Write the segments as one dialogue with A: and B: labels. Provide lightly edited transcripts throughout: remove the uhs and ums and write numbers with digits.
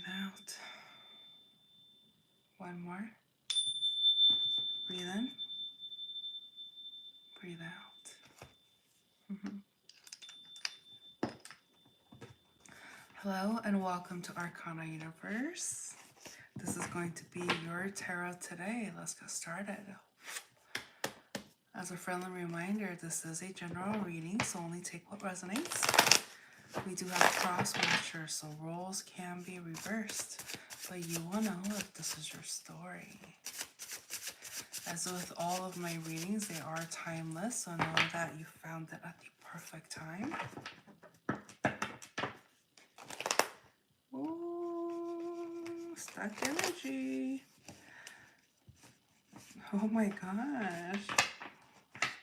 A: out. One more. Breathe in. Breathe out. Hello and welcome to ArcanaUniverse. This is going to be your tarot today. Let's get started. As a friendly reminder, this is a general reading, so only take what resonates. We do have cross watchers, so roles can be reversed, but you will know if this is your story. As with all of my readings, they are timeless, so know that you found it at the perfect time. Ooh, stuck energy. Oh my gosh.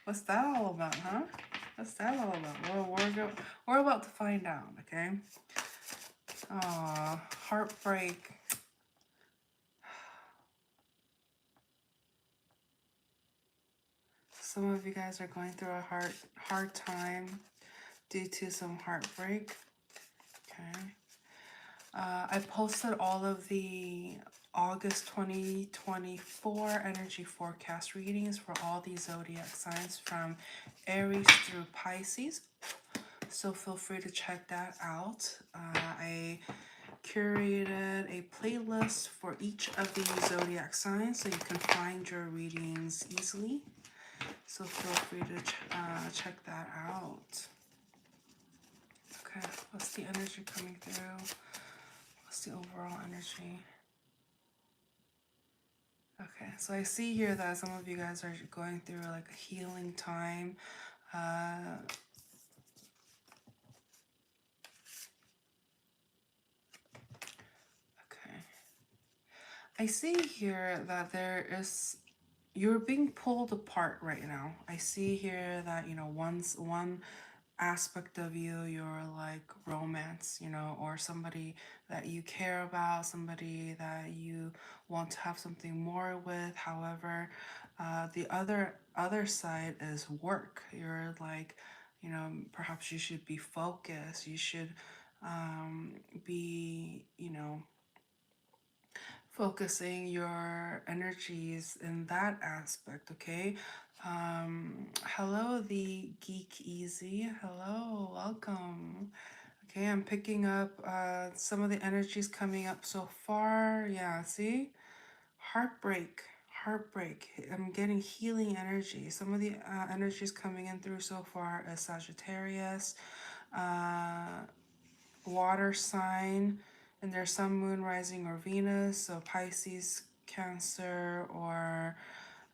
A: What's that all about, huh? What's that all about? Well, we're about to find out, okay? Aw, heartbreak. Some of you guys are going through a hard time due to some heartbreak. Okay. I posted all of the August 2024 energy forecast readings for all these zodiac signs from Aries through Pisces. So feel free to check that out. I curated a playlist for each of the zodiac signs so you can find your readings easily. So feel free to check that out. Okay, what's the energy coming through? What's the overall energy? Okay, so I see here that some of you guys are going through like a healing time. Okay. I see here that you're being pulled apart right now. I see here that, you know, one aspect of you're like romance, you know, or somebody that you care about, somebody that you want to have something more with. However, the other side is work. You're like, you know, perhaps you should be focused. You should be, you know, focusing your energies in that aspect, okay? Hello, the Geek Easy. Hello, welcome. Okay, I'm picking up some of the energies coming up so far. Yeah, see? Heartbreak. I'm getting healing energy. Some of the energies coming in through so far is Sagittarius, water sign, and there's some moon rising or Venus, so Pisces, Cancer, or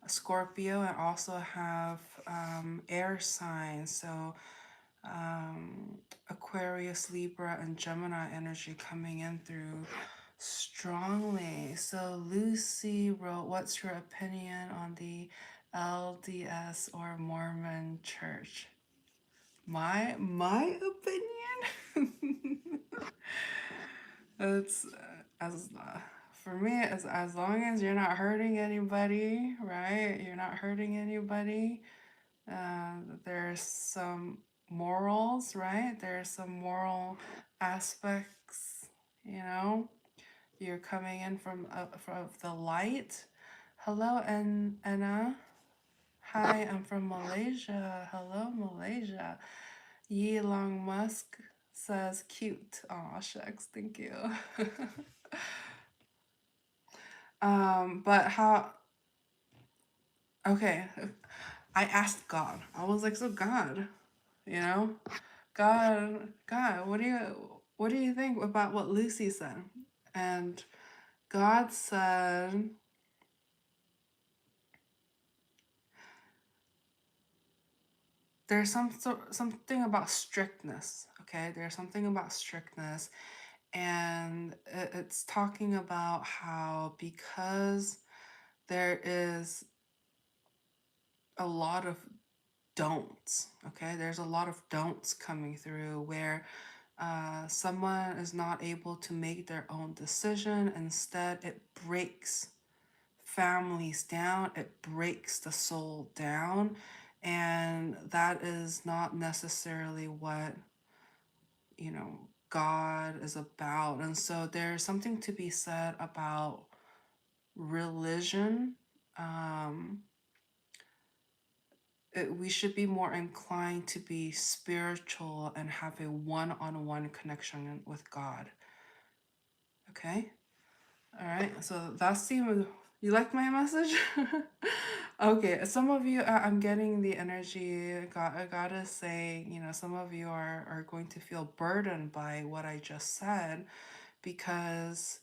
A: Scorpio. I also have air signs, so Aquarius, Libra, and Gemini energy coming in through strongly. So Lucy wrote, what's your opinion on the LDS or Mormon church? My opinion? It's for me, as long as you're not hurting anybody, right? You're not hurting anybody. There's some morals, right? There's some moral aspects, you know. You're coming in from the light. Hello, Anna. Hi, I'm from Malaysia. Hello, Malaysia. Elon Musk says cute. Aw, shucks, thank you. But how, okay, I asked God. I was like, so God, you know, God, what do you think about what Lucy said? And God said, there's something about strictness, okay? There's something about strictness, and it's talking about how because there is a lot of don'ts, okay? There's a lot of don'ts coming through where someone is not able to make their own decision. Instead, it breaks families down, it breaks the soul down, and that is not necessarily what, you know, God is about. And so there's something to be said about religion. Um, we should be more inclined to be spiritual and have a one-on-one connection with God. Okay? All right, so that's the. You like my message? Okay, some of you, I'm getting the energy. I gotta say, some of you are going to feel burdened by what I just said because,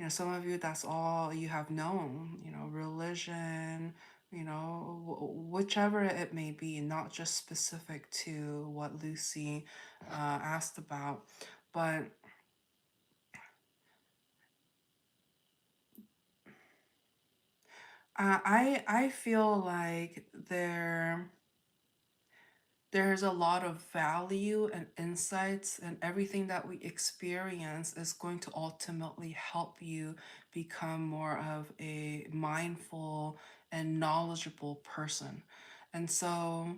A: some of you, that's all you have known, religion, whichever it may be, not just specific to what Lucy asked about. But I feel like there's a lot of value and insights, and everything that we experience is going to ultimately help you become more of a mindful and knowledgeable person. And so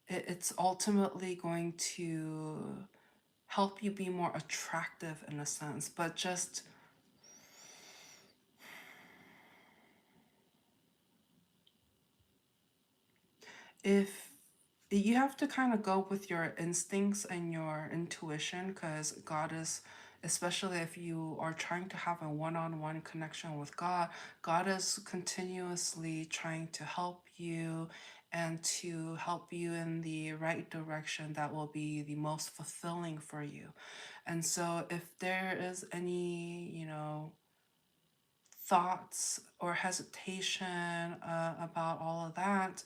A: it's ultimately going to help you be more attractive in a sense, but just if you have to kind of go with your instincts and your intuition, because God is, especially if you are trying to have a one-on-one connection with God, God is continuously trying to help you and to help you in the right direction that will be the most fulfilling for you. And so if there is any, thoughts or hesitation about all of that,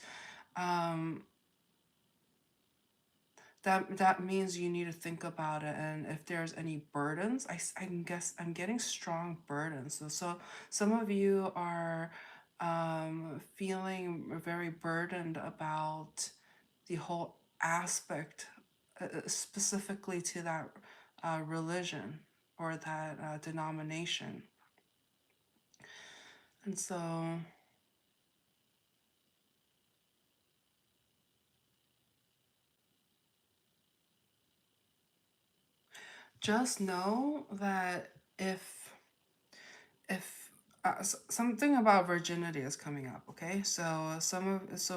A: um, that means you need to think about it. And if there's any burdens, I guess I'm getting strong burdens. So some of you are feeling very burdened about the whole aspect, specifically to that religion or that denomination. And so just know that if something about virginity is coming up, okay? So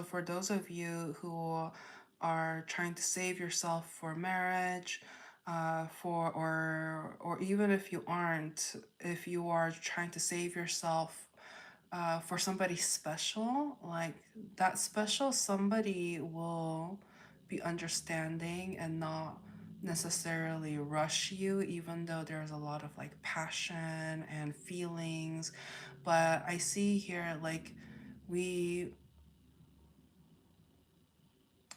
A: for those of you who are trying to save yourself for marriage, for or even if you aren't, if you are trying to save yourself for somebody special, like that special somebody will be understanding and not necessarily rush you, even though there's a lot of like passion and feelings. But I see here like we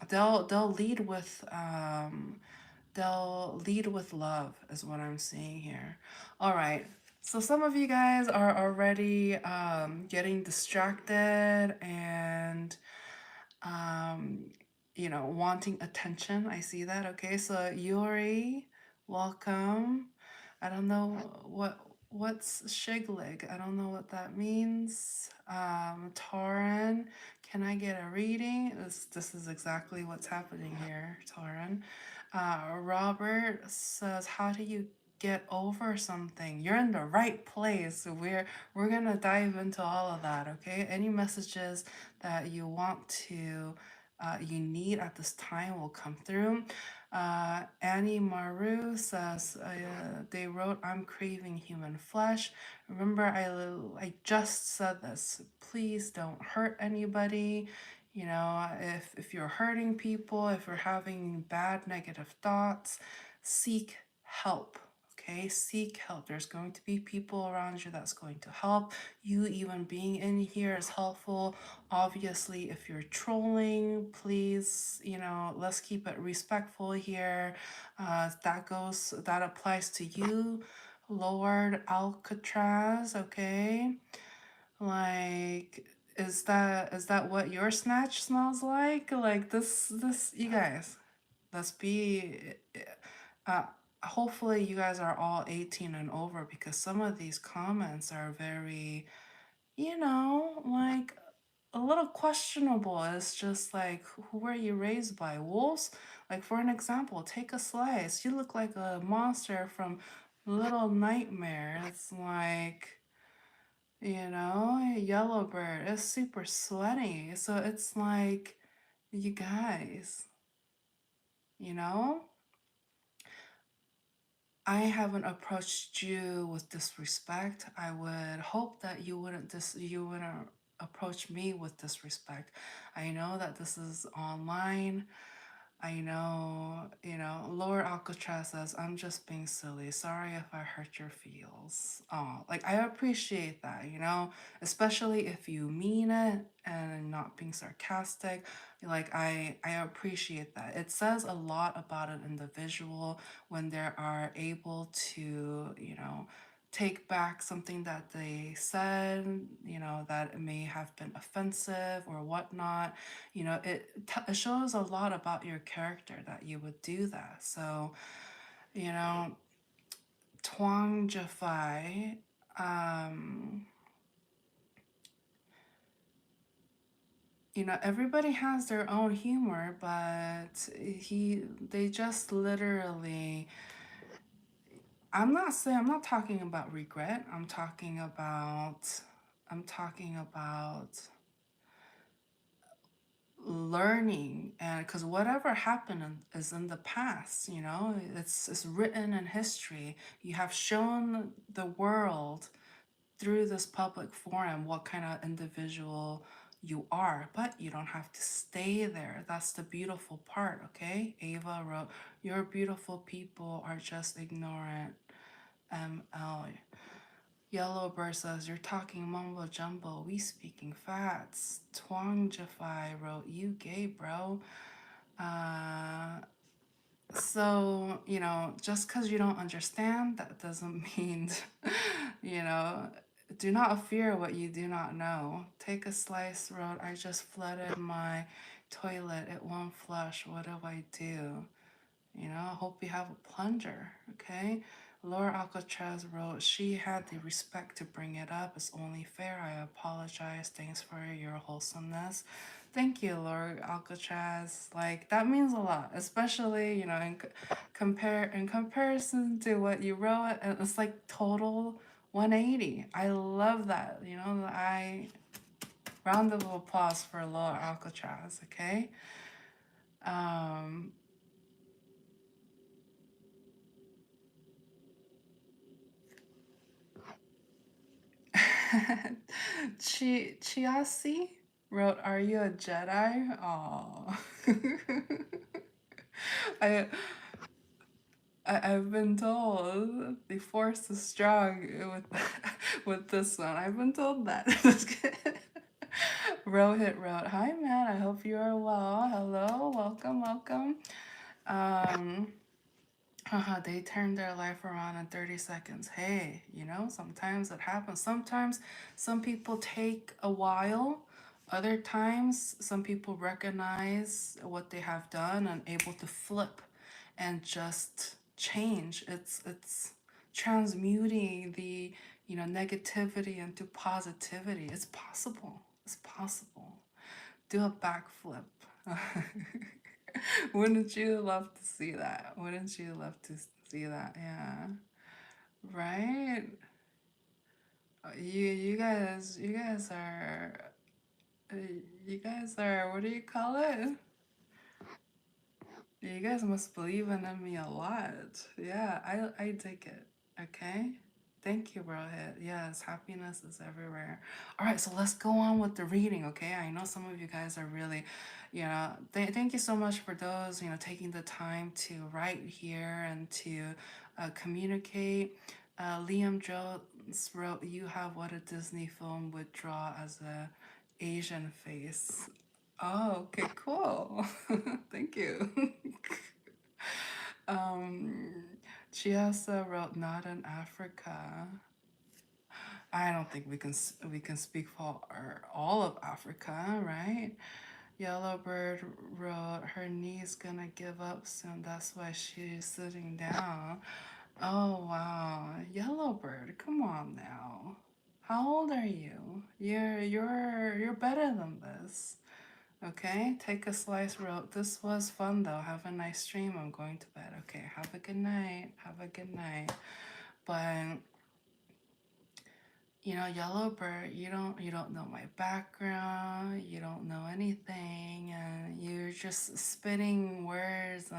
A: they'll lead with they'll lead with love is what I'm seeing here. All right. So some of you guys are already getting distracted and um, wanting attention. I see that. Okay, so Yuri, welcome. I don't know what's shiglig. I don't know what that means. Tauren, can I get a reading? This is exactly what's happening here, Tauren. Robert says, how do you get over something? You're in the right place. We're gonna dive into all of that, okay? Any messages that you want to you need at this time will come through. Annie Maru says they wrote, I'm craving human flesh. Remember, I just said this. Please don't hurt anybody. If you're hurting people, if you're having bad negative thoughts, seek help. Okay, seek help. There's going to be people around you that's going to help. You even being in here is helpful. Obviously, if you're trolling, please, let's keep it respectful here. That applies to you, Lord Alcatraz, okay? Like, is that what your snatch smells like? Like this, you guys, let's be, uh, hopefully you guys are all 18 and over because some of these comments are very, like a little questionable. It's just like, who were you raised by? Wolves? Like, for an example, take a slice. You look like a monster from Little Nightmare. It's like, Yellowbird is super sweaty. So it's like, you guys, you know? I haven't approached you with disrespect. I would hope that you wouldn't approach me with disrespect. I know that this is online. I know, Lord Alcatraz says, I'm just being silly. Sorry if I hurt your feels. Oh, like, I appreciate that, especially if you mean it and not being sarcastic. Like, I appreciate that. It says a lot about an individual when they are able to, take back something that they said, that may have been offensive or whatnot. It shows a lot about your character that you would do that. So, you know, Twang Jafai, um, everybody has their own humor, but they just literally, I'm not talking about regret. I'm talking about learning, and because whatever happened is in the past, it's written in history. You have shown the world through this public forum what kind of individual you are, but you don't have to stay there. That's the beautiful part. Okay, Ava wrote, your beautiful people are just ignorant. ML. Yellowbird says, you're talking mumbo jumbo, we speaking facts. Twang Jafai wrote, you gay, bro. Uh, just because you don't understand, that doesn't mean, you know, do not fear what you do not know. Take a slice, wrote, I just flooded my toilet. It won't flush. What do I do? I hope you have a plunger, okay? Laura Alcatraz wrote, she had the respect to bring it up. It's only fair. I apologize. Thanks for your wholesomeness. Thank you, Laura Alcatraz. Like, that means a lot, especially, in comparison to what you wrote. And it's like total 180. I love that. I round of applause for Laura Alcatraz, okay? Um, Chiasi wrote, "Are you a Jedi?" Oh, I, I've been told the Force is strong with with this one. I've been told that. Rohit wrote, "Hi man, I hope you are well. Hello, welcome, welcome." Um, they turned their life around in 30 seconds. Hey, sometimes it happens. Sometimes some people take a while. Other times, some people recognize what they have done and able to flip and just change. It's transmuting the, negativity into positivity. It's possible. It's possible. Do a backflip. Wouldn't you love to see that? Wouldn't you love to see that? Yeah. Right? You guys are what do you call it? You guys must believe in me a lot. Yeah, I dig it. Okay? Thank you, Rohit. Yes, happiness is everywhere. All right, so let's go on with the reading, okay? I know some of you guys are really, thank you so much for those, taking the time to write here and to communicate. Liam Jones wrote, you have what a Disney film would draw as a Asian face. Oh, okay, cool. Thank you. um, Chiasa wrote, not in Africa. I don't think we can speak for all of Africa, right? Yellowbird wrote, her knee's gonna give up soon. That's why she's sitting down. Oh wow, Yellowbird, come on now. How old are you? You're better than this. Okay, take a slice, wrote. This was fun though. Have a nice stream. I'm going to bed. Okay, have a good night. Have a good night. But you know, Yellowbird, you don't know my background, you don't know anything, and you're just spitting words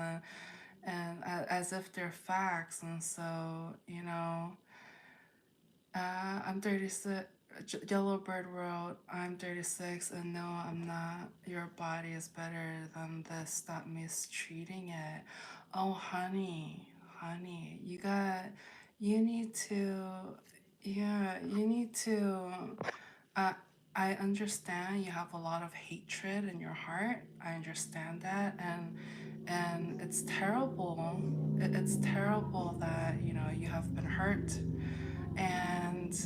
A: as if they're facts. And so, I'm 36. Yellowbird wrote, I'm 36, and no, I'm not. Your body is better than this. Stop mistreating it. Oh, honey, you need to, yeah, you need to. Uh, I understand you have a lot of hatred in your heart. I understand that, and it's terrible. It's terrible that you have been hurt, and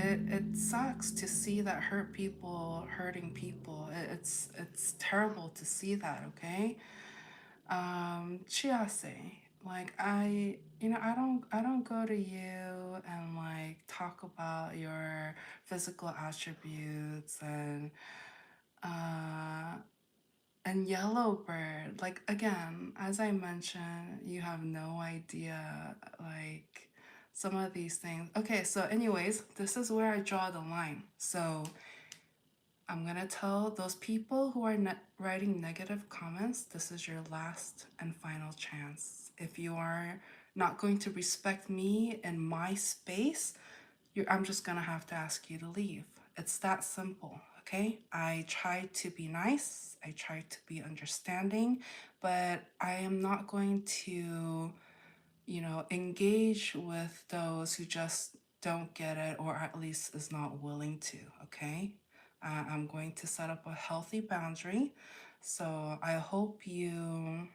A: it sucks to see that hurt people hurting people. It's terrible to see that. Okay, Chiase, like I don't go to you and like talk about your physical attributes uh and Yellowbird, like again, as I mentioned, you have no idea like some of these things. Okay, so anyways, this is where I draw the line. So I'm gonna tell those people who are writing negative comments, this is your last and final chance. If you are not going to respect me and my space, I'm just gonna have to ask you to leave. It's that simple, okay? I try to be nice, I try to be understanding, but I am not going to, engage with those who just don't get it or at least is not willing to, okay? I'm going to set up a healthy boundary. So I hope you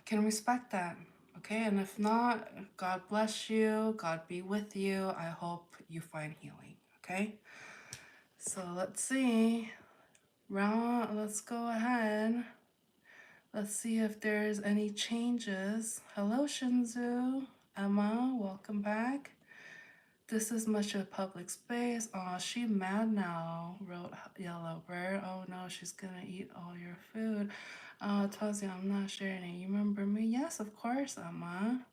A: can respect that. Okay, and if not, God bless you, God be with you. I hope you find healing. Okay, so let's see. Let's go ahead. Let's see if there's any changes. Hello, Shinzu. Emma, welcome back. This is much of public space. Oh, she mad now, wrote Yellowbird. Oh no, she's gonna eat all your food. Tazia, I'm not sharing it. You remember me? Yes, of course, Emma.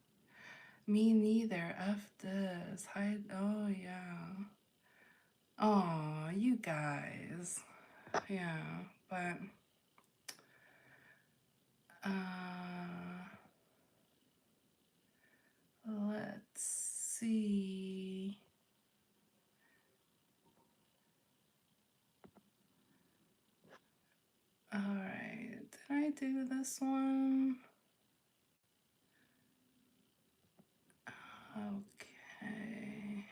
A: Me neither. F this. Hi. Oh, yeah. Oh, you guys. Yeah, but, let's see. All right. Did I do this one? Okay.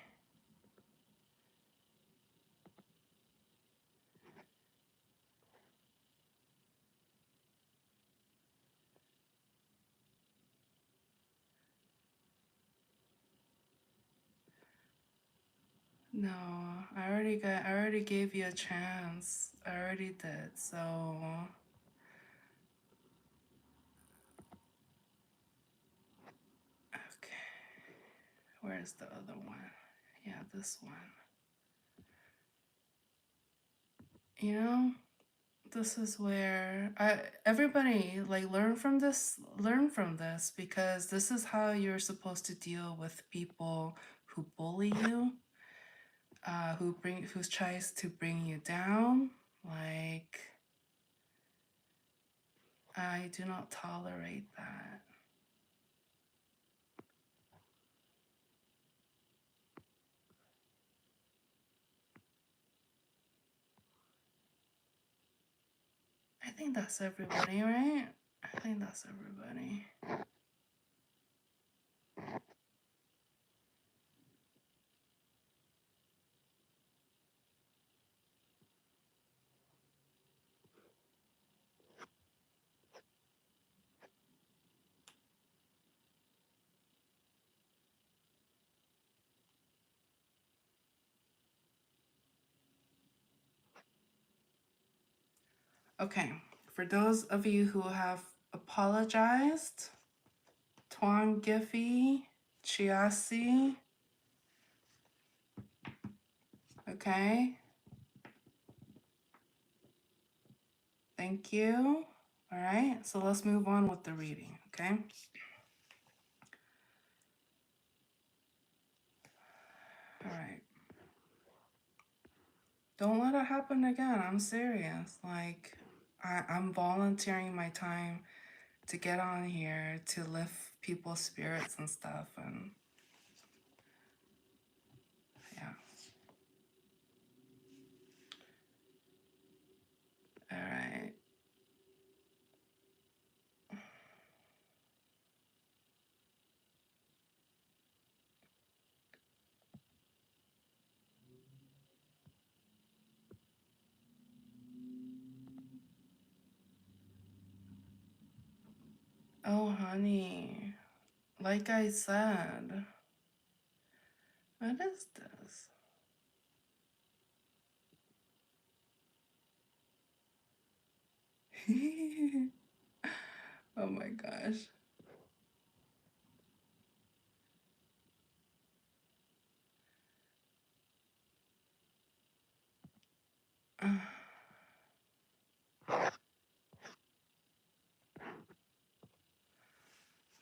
A: No, I already gave you a chance. I already did. So, okay. Where's the other one? Yeah, this one. You know, this is where everybody like learn from this because this is how you're supposed to deal with people who bully you, who tries to bring you down. Like, I do not tolerate that. I think that's everybody, right? I think that's everybody. Okay, for those of you who have apologized, Tuan Giffy, Chiasi, okay? Thank you. All right, so let's move on with the reading, okay? All right. Don't let it happen again. I'm serious. Like, I'm volunteering my time to get on here to lift people's spirits and stuff. And yeah. All right. Oh, honey. Like I said, what is this? Oh my gosh.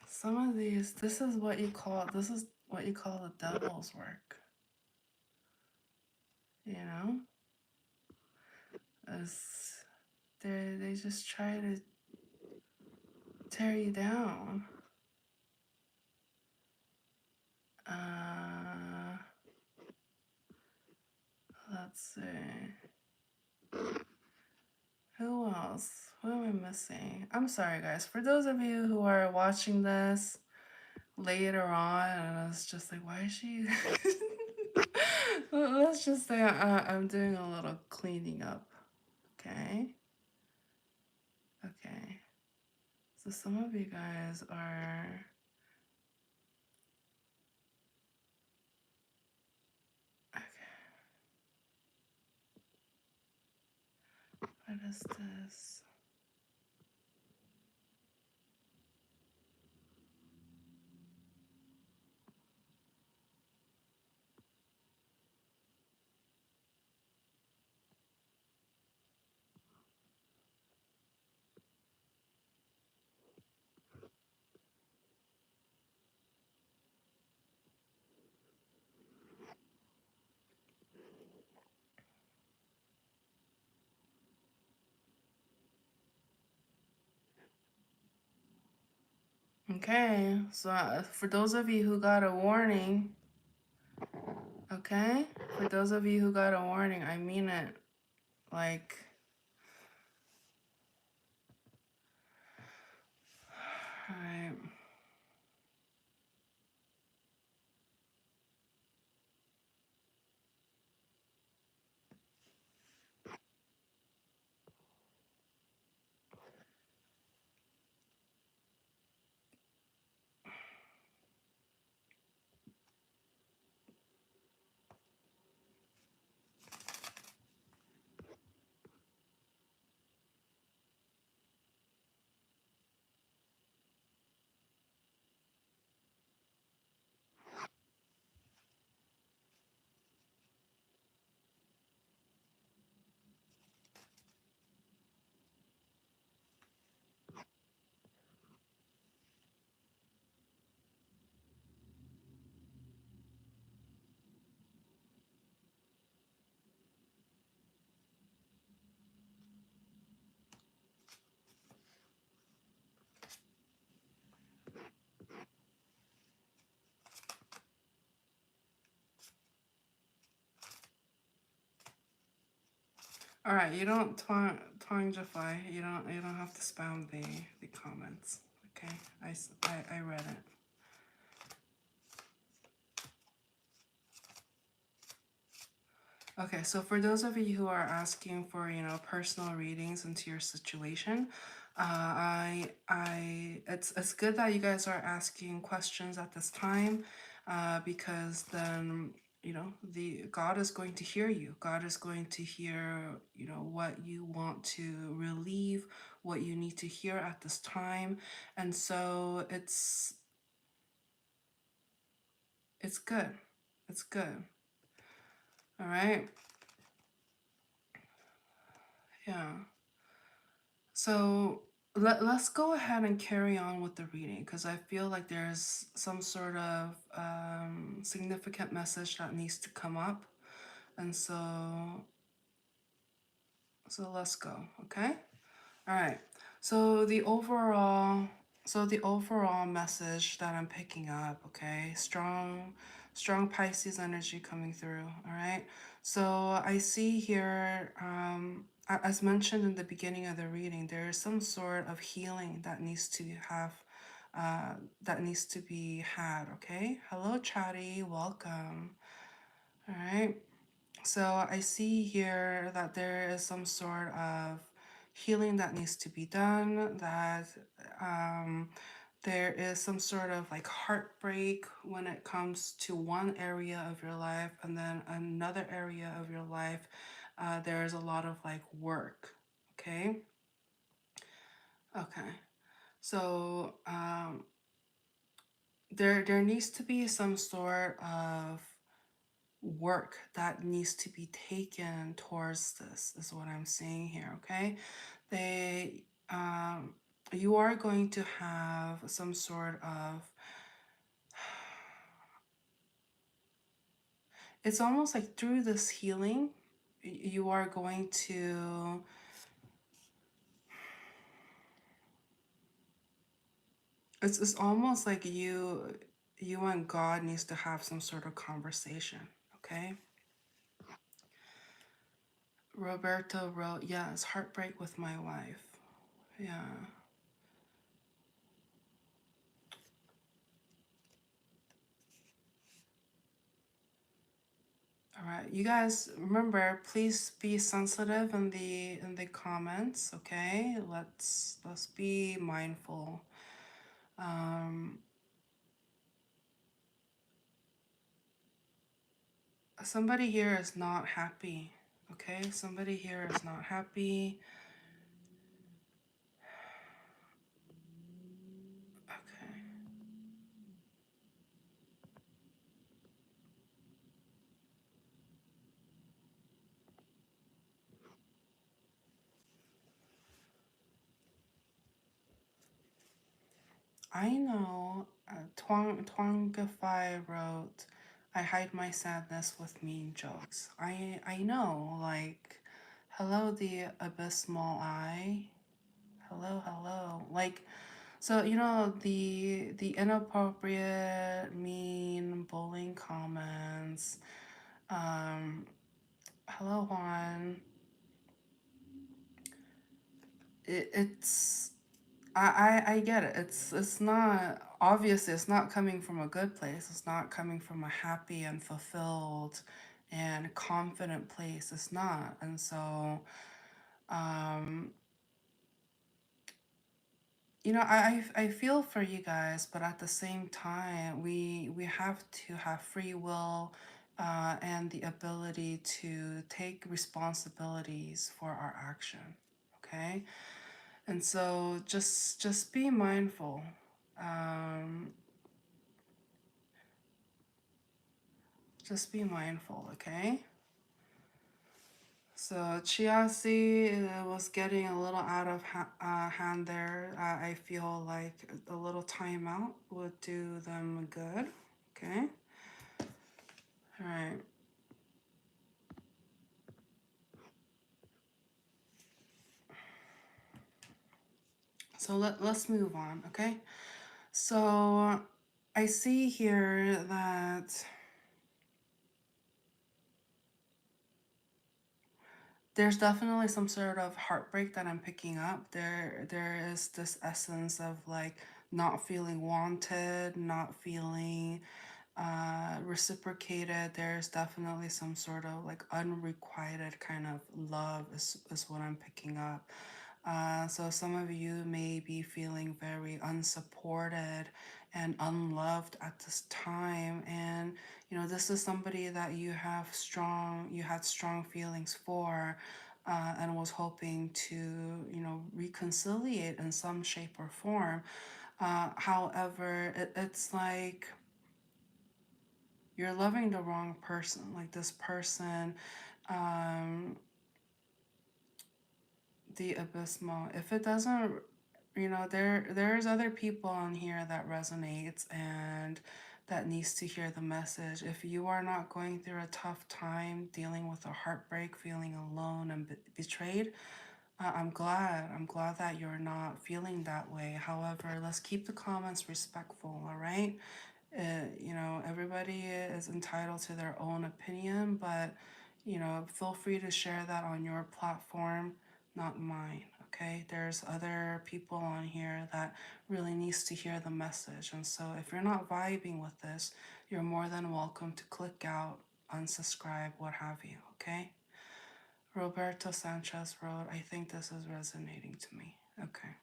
A: Some of these, this is what you call the devil's work. You know? As they just try to tear you down. Let's see. Who else? Who am I missing? I'm sorry, guys. For those of you who are watching this later on, and it's just like, why is she? Let's just say I'm doing a little cleaning up. Okay. Okay. So some of you guys are. Okay. What is this? Okay, so for those of you who got a warning, okay? For those of you who got a warning, I mean it. Like, alright. Alright, you don't twangify. You don't have to spam the comments. Okay? I read it. Okay, so for those of you who are asking for, personal readings into your situation, it's good that you guys are asking questions at this time, because then, the God is going to hear you. God is going to hear, what you want to relieve, what you need to hear at this time. And so it's good. It's good. All right. Yeah. So let's go ahead and carry on with the reading because I feel like there's some sort of significant message that needs to come up. And so let's go, okay? All right. So the overall message that I'm picking up, okay? Strong Pisces energy coming through, all right? So I see here as mentioned in the beginning of the reading, there is some sort of healing that needs to have that needs to be had, okay? Hello Chatty, welcome. All right. So I see here that there is some sort of healing that needs to be done, that um, there is some sort of like heartbreak when it comes to one area of your life, and then another area of your life, there is a lot of like work. Okay. Okay. So there needs to be some sort of work that needs to be taken towards this is what I'm saying here. Okay, they you are going to have some sort of, it's almost like through this healing you are going to, it's almost like you and God needs to have some sort of conversation. Okay, Roberto wrote, yes, heartbreak with my wife. Yeah. All right, you guys remember, please be sensitive in the comments, okay? Let's be mindful. Um, somebody here is not happy, okay? Somebody here is not happy. Okay. I know. Twangify wrote, "I hide my sadness with mean jokes." I know. Like, hello, the abysmal eye. Hello, hello. Like, so you know the inappropriate, mean, bullying comments. Um, hello, Juan. It's I get it. It's not, obviously it's not coming from a good place. It's not coming from a happy and fulfilled and confident place. It's not. And so um you know, I feel for you guys, but at the same time, we have to have free will and the ability to take responsibilities for our action. Okay, and so just be mindful. Um, just be mindful. Okay. So Chiasi was getting a little out of hand there. I feel like a little timeout would do them good. Okay. All right. So let's move on. Okay. So I see here that there's definitely some sort of heartbreak that I'm picking up. There is this essence of like not feeling wanted, not feeling reciprocated. There's definitely some sort of like unrequited kind of love is what I'm picking up. So some of you may be feeling very unsupported and unloved at this time, and you know this is somebody that you had strong feelings for, and was hoping to, you know, reconciliate in some shape or form. However, it's like you're loving the wrong person. Like this person, um, the abysmal. If it doesn't, there's other people on here that resonates and that needs to hear the message. If you are not going through a tough time dealing with a heartbreak, feeling alone and betrayed, I'm glad. I'm glad that you're not feeling that way. However, let's keep the comments respectful, all right? Everybody is entitled to their own opinion, but, feel free to share that on your platform, not mine, okay? There's other people on here that really needs to hear the message. And so if you're not vibing with this, you're more than welcome to click out, unsubscribe, what have you, okay? Roberto Sanchez wrote, I think this is resonating to me. Okay.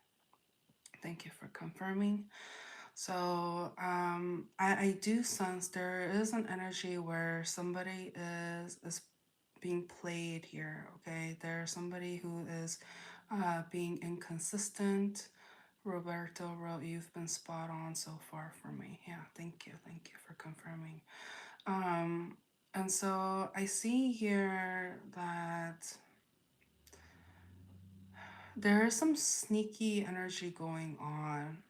A: Thank you for confirming. So I do sense there is an energy where somebody is being played here. Okay, there's somebody who is being inconsistent. Roberto wrote, "You've been spot on so far for me." Yeah, thank you for confirming. And so I see here that there is some sneaky energy going on.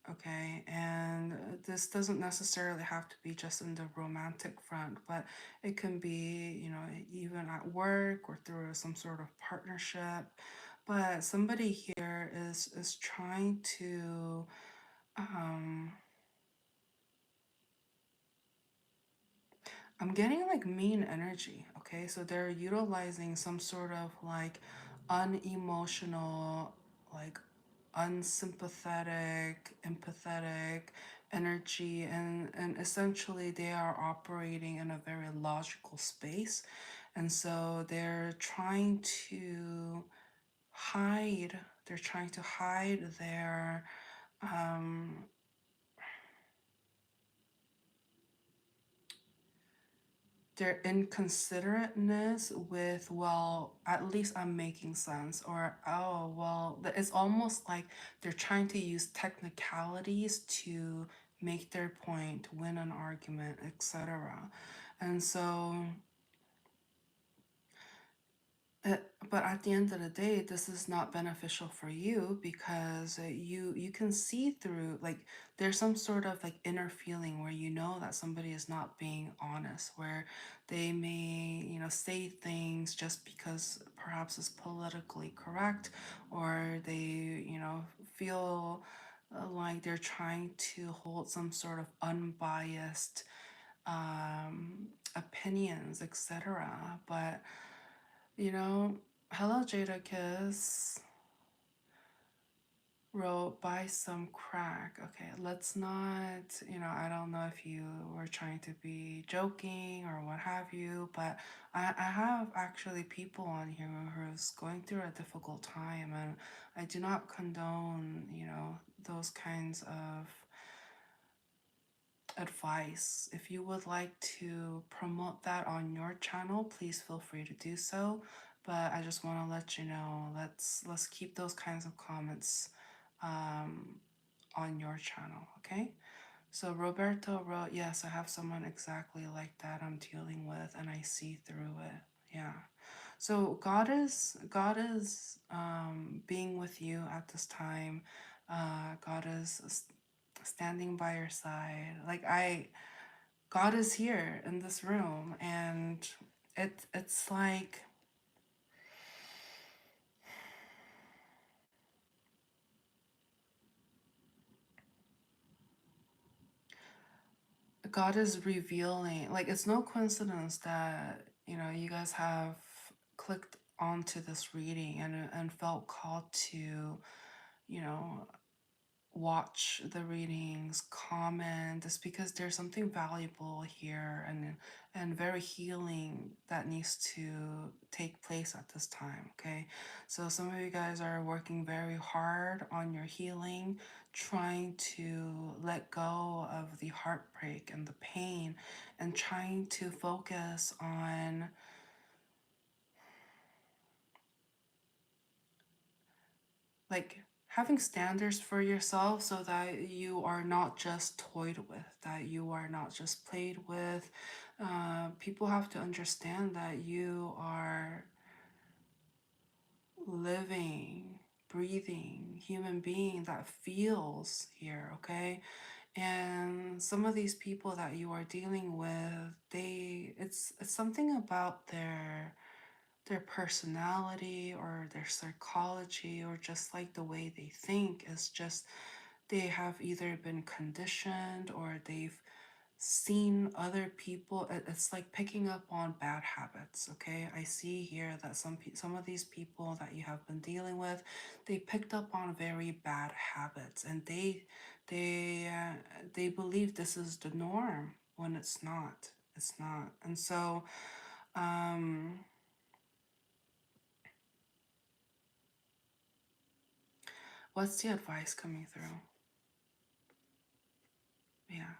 A: Okay, and this doesn't necessarily have to be just in the romantic front, but it can be, even at work or through some sort of partnership. But somebody here is trying to I'm getting like mean energy, okay? So they're utilizing some sort of like unemotional, like unsympathetic, empathetic energy, and essentially they are operating in a very logical space. And so hide, they're trying to hide um their inconsiderateness with, well, at least I'm making sense, or oh well, it's almost like they're trying to use technicalities to make their point, win an argument, etc. And so uh, but at the end of the day, this is not beneficial for you because you can see through, like, there's some sort of like inner feeling where you know that somebody is not being honest, where they may, say things just because perhaps it's politically correct, or they, feel like they're trying to hold some sort of unbiased opinions, etc. But hello, Jada Kiss wrote, buy some crack. Okay, let's not, I don't know if you were trying to be joking or what have you, but I have actually people on here who's going through a difficult time, and I do not condone, those kinds of advice. If you would like to promote that on your channel, please feel free to do so. But I just want to let you know, let's keep those kinds of comments on your channel, okay? So Roberto wrote, yes, I have someone exactly like that I'm dealing with, and I see through it. Yeah. So God is being with you at this time. God is standing by your side. God is here in this room, and it's like God is revealing. Like, it's no coincidence that you guys have clicked onto this reading and felt called to you know watch the readings, comment. It's because there's something valuable here and very healing that needs to take place at this time, okay? So some of you guys are working very hard on your healing, trying to let go of the heartbreak and the pain, and trying to focus on like having standards for yourself so that you are not just toyed with, that you are not just played with. People have to understand that you are living, breathing human being that feels here, okay? And some of these people that you are dealing with, it's something about their personality or their psychology or just like the way they think is just they have either been conditioned or they've seen other people. It's like picking up on bad habits. Okay, I see here that some of these people that you have been dealing with, they picked up on very bad habits, and they believe this is the norm when it's not. It's not. And so um what's the advice coming through? Yeah,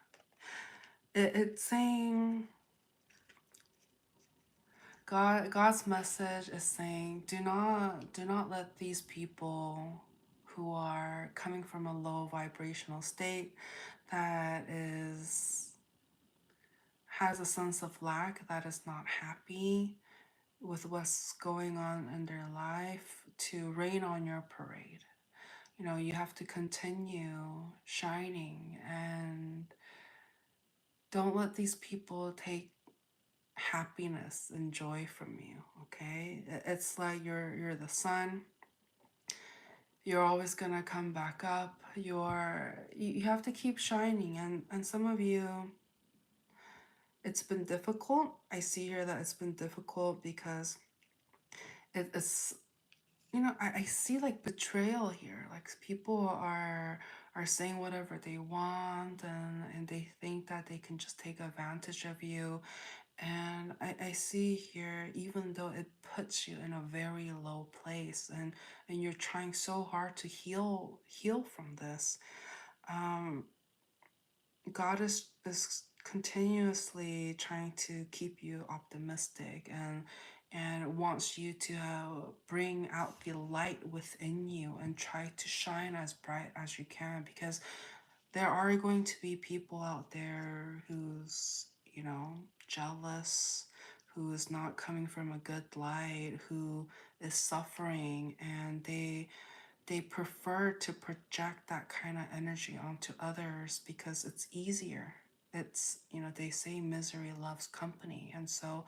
A: it's saying God's message is saying, do not let these people who are coming from a low vibrational state that is has a sense of lack, that is not happy with what's going on in their life, to rain on your parade. You know, you have to continue shining, and don't let these people take happiness and joy from you. Okay, it's like you're the sun. You're always gonna come back up. You have to keep shining. And some of you, it's been difficult. I see here that it's been difficult because it's, you know, I see like betrayal here. Like people are saying whatever they want, and they think that they can just take advantage of you. And I see here, even though it puts you in a very low place, and you're trying so hard to heal from this, um, God is continuously trying to keep you optimistic, and wants you to bring out the light within you and try to shine as bright as you can, because there are going to be people out there who's, you know, jealous, who is not coming from a good light, who is suffering, and they prefer to project that kind of energy onto others because it's easier. It's, you know, they say misery loves company, and so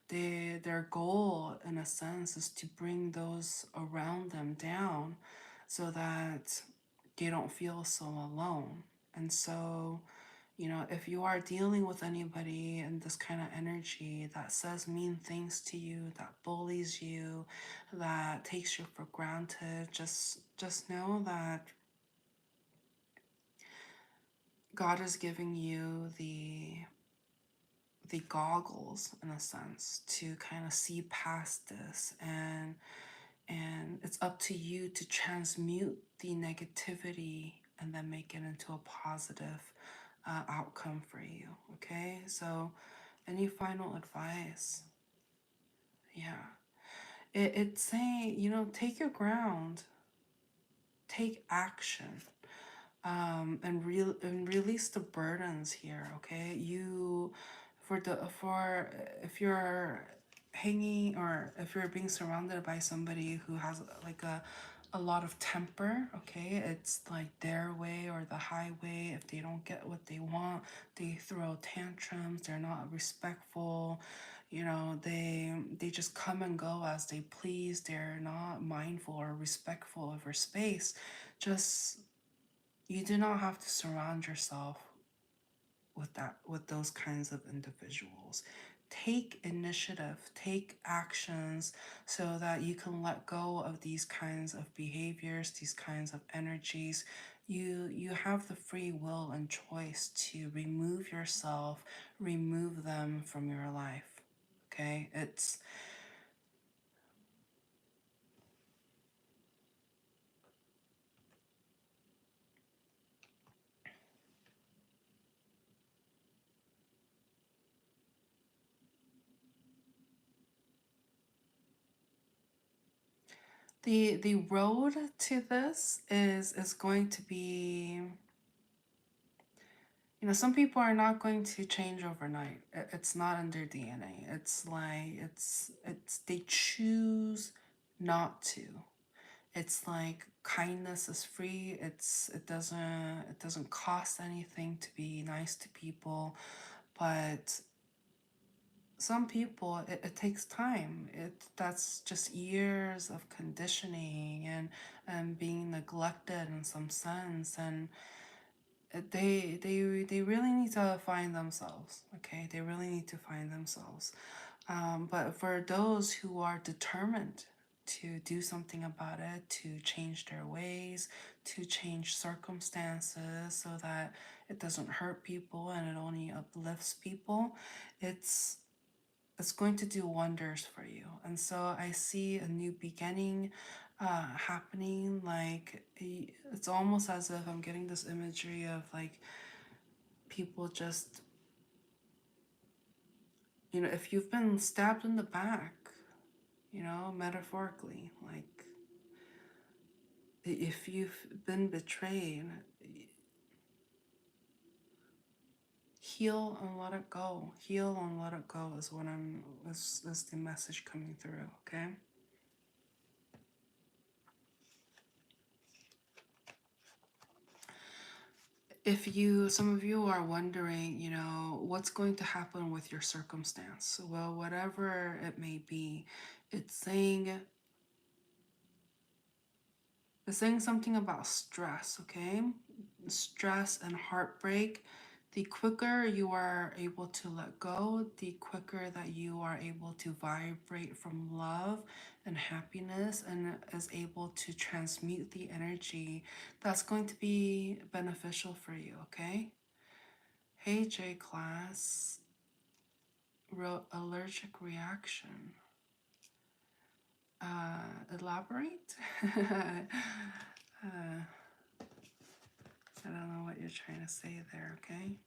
A: their goal in a sense is to bring those around them down so that they don't feel so alone. And so, you know, if you are dealing with anybody in this kind of energy that says mean things to you, that bullies you, that takes you for granted, just know that God is giving you the goggles in a sense to kind of see past this, and it's up to you to transmute the negativity and then make it into a positive outcome for you. Okay, so any final advice? Yeah, it's saying, you know, take your ground, take action, and release the burdens here. Okay, for if you're hanging, or if you're being surrounded by somebody who has like a lot of temper, okay, it's like their way or the highway. If they don't get what they want, they throw tantrums, they're not respectful, you know, they just come and go as they please, they're not mindful or respectful of your space. Just, you do not have to surround yourself with those kinds of individuals. Take initiative, take actions, so that you can let go of these kinds of behaviors, these kinds of energies. You have the free will and choice to remove yourself, remove them from your life. Okay, it's the road to this is going to be, you know, some people are not going to change overnight. It's not in their DNA. It's like it's they choose not to. It's like kindness is free. It doesn't cost anything to be nice to people, but some people it takes time. That's just years of conditioning and being neglected in some sense, and they really need to find themselves. Okay, they really need to find themselves. But for those who are determined to do something about it, to change their ways, to change circumstances so that it doesn't hurt people and it only uplifts people, it's it's going to do wonders for you. And so I see a new beginning happening. Like it's almost as if I'm getting this imagery of like people just, if you've been stabbed in the back, metaphorically, like if you've been betrayed, heal and let it go. Heal and let it go is what is the message coming through, okay? Some of you are wondering, what's going to happen with your circumstance. Well, whatever it may be, it's saying something about stress, okay? Stress and heartbreak. The quicker you are able to let go, the quicker that you are able to vibrate from love and happiness and is able to transmute the energy, that's going to be beneficial for you, okay? Hey J class wrote allergic reaction. Elaborate? I don't know what you're trying to say there, okay?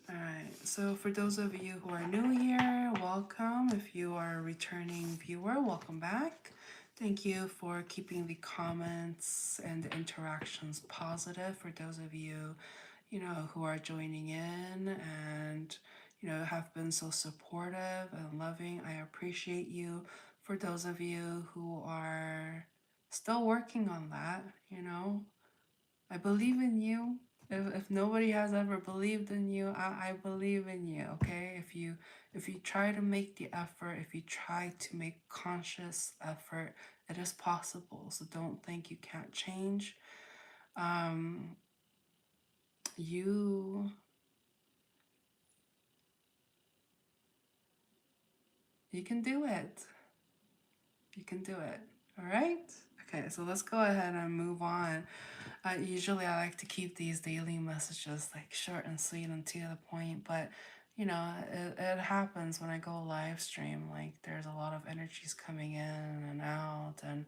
A: Alright, so for those of you who are new here, welcome. If you are a returning viewer, welcome back. Thank you for keeping the comments and the interactions positive. For those of you, who are joining in and, have been so supportive and loving, I appreciate you. For those of you who are still working on that, I believe in you. If nobody has ever believed in you, I believe in you, okay? If you try to make the effort, if you try to make conscious effort, it is possible. So don't think you can't change. You can do it. You can do it. All right? Okay, so let's go ahead and move on. Usually I like to keep these daily messages like short and sweet and to the point, but it happens when I go live stream. Like there's a lot of energies coming in and out, and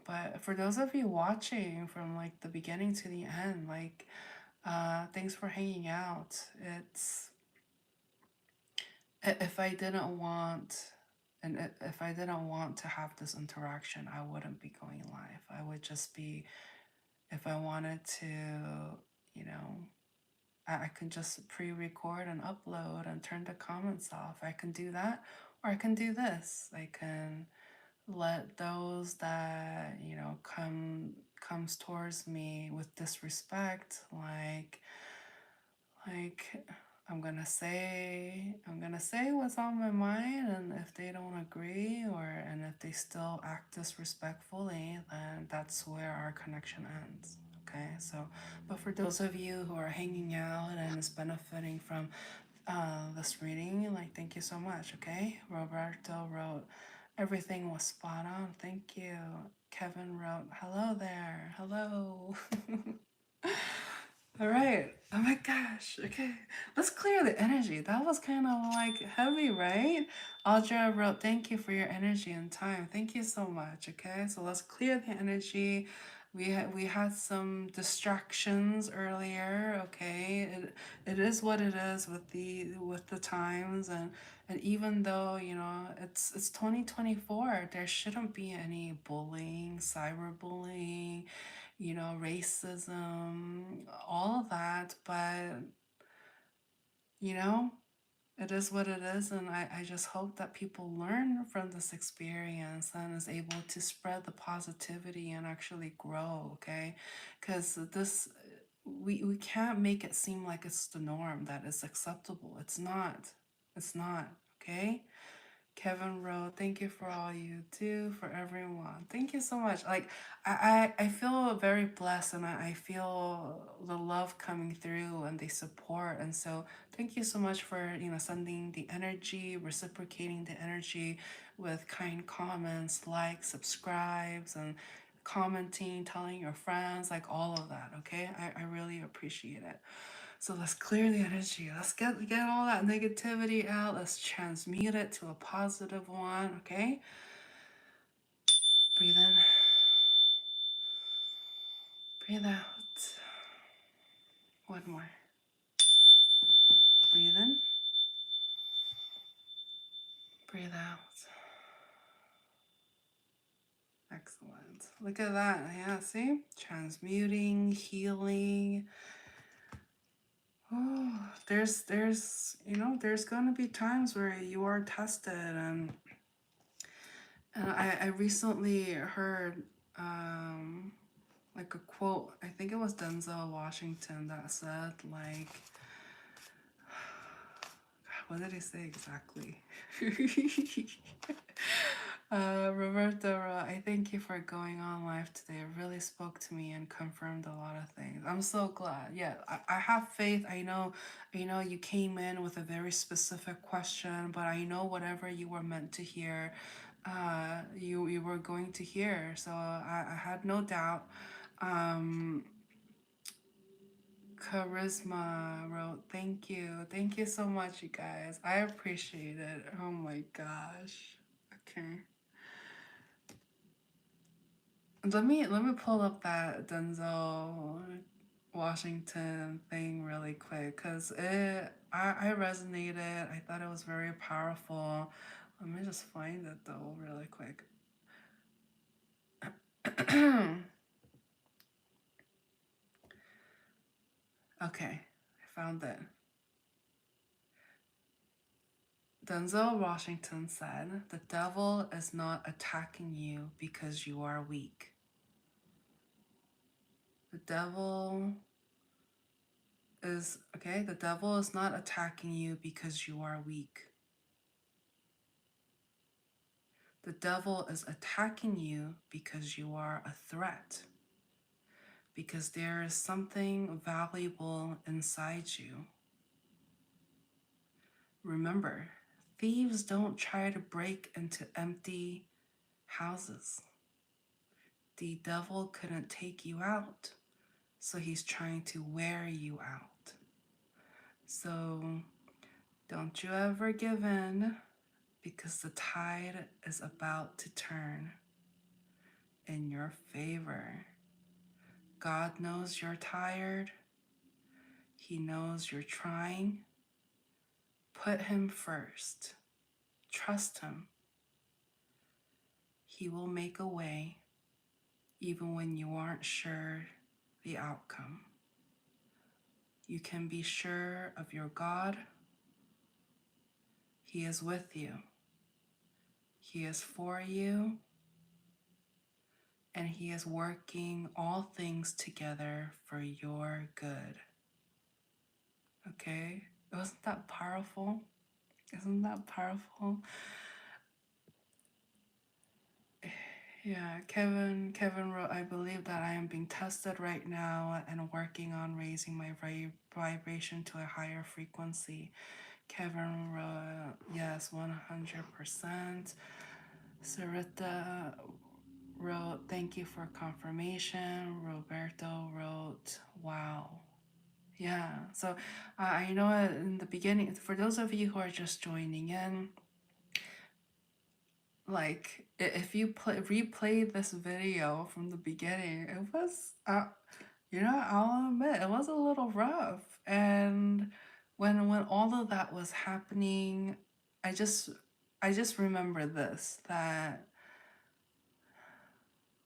A: but for those of you watching from like the beginning to the end, like thanks for hanging out. It's if I didn't want. And if I didn't want to have this interaction, I wouldn't be going live. I would just be, if I wanted to, you know, I can just pre-record and upload and turn the comments off. I can do that, or I can do this. I can let those that, comes towards me with disrespect, like I'm gonna say what's on my mind, and if they don't agree and if they still act disrespectfully, then that's where our connection ends. Okay, so but for those of you who are hanging out and is benefiting from this reading, like thank you so much. Okay, Roberto wrote everything was spot on. Thank you. Kevin wrote hello there. Hello. All right. Oh my gosh. Okay. Let's clear the energy. That was kind of like heavy, right? Audra wrote, thank you for your energy and time. Thank you so much. Okay. So let's clear the energy. We had some distractions earlier. Okay. It is what it is with the times, and even though, it's 2024, there shouldn't be any bullying, cyberbullying, racism, all of that. But you know, it is what it is, and I just hope that people learn from this experience and is able to spread the positivity and actually grow, okay? Because this, we can't make it seem like it's the norm, that it's acceptable. It's not. It's not, okay? Kevin wrote, thank you for all you do for everyone. Thank you so much. Like, I feel very blessed, and I feel the love coming through and the support. And so thank you so much for, sending the energy, reciprocating the energy with kind comments, likes, subscribes, and commenting, telling your friends, like all of that, okay? I really appreciate it. So let's clear the energy. Let's get all that negativity out. Let's transmute it to a positive one, okay? Breathe in. Breathe out. One more. Breathe in. Breathe out. Excellent. Look at that. Yeah, see? Transmuting, healing. Oh, there's gonna be times where you are tested, and I recently heard like a quote. I think it was Denzel Washington that said, like, what did he say exactly? Roberto, I thank you for going on live today. It really spoke to me and confirmed a lot of things. I'm so glad. Yeah, I have faith. I know you came in with a very specific question, but I know whatever you were meant to hear, you were going to hear. So I had no doubt. Um, Charisma wrote, thank you so much, you guys. I appreciate it. Oh my gosh. Okay. Let me pull up that Denzel Washington thing really quick, because I resonated. I thought it was very powerful. Let me just find it though really quick. Okay, I found it. Denzel Washington said, "The devil is not attacking you because you are weak. The devil the devil is not attacking you because you are weak. The devil is attacking you because you are a threat, because there is something valuable inside you. Remember, thieves don't try to break into empty houses. The devil couldn't take you out, so he's trying to wear you out. So don't you ever give in, because the tide is about to turn in your favor. God knows you're tired. He knows you're trying. Put him first. Trust him. He will make a way even when you aren't sure the outcome. You can be sure of your God. He is with you. He is for you. And he is working all things together for your good. Okay? Wasn't that powerful? Isn't that powerful? Yeah, Kevin wrote, I believe that I am being tested right now and working on raising my vibration to a higher frequency. Kevin wrote, yes, 100%. Sarita wrote, thank you for confirmation. Roberto wrote, wow. Yeah, so I know in the beginning, for those of you who are just joining in, like if you replay this video from the beginning, it was I'll admit it was a little rough. And when all of that was happening, I just remember this, that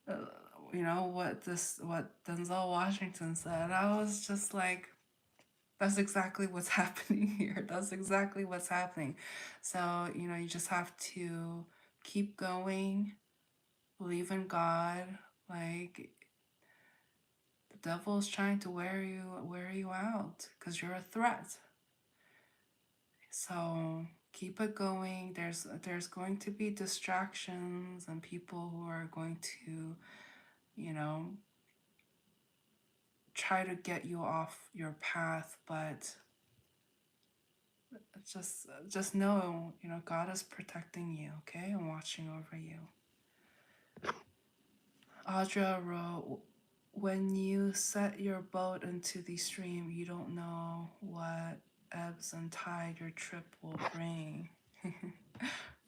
A: uh, what Denzel Washington said. I was just like, That's exactly what's happening here. That's exactly what's happening. So, you know, you just have to keep going, believe in God. Like, the devil is trying to wear you out because you're a threat. So keep it going. There's going to be distractions and people who are going to, you know, try to get you off your path, but just know, you know, God is protecting you, okay, and watching over you. Audra wrote, when you set your boat into the stream, you don't know what ebbs and tide your trip will bring.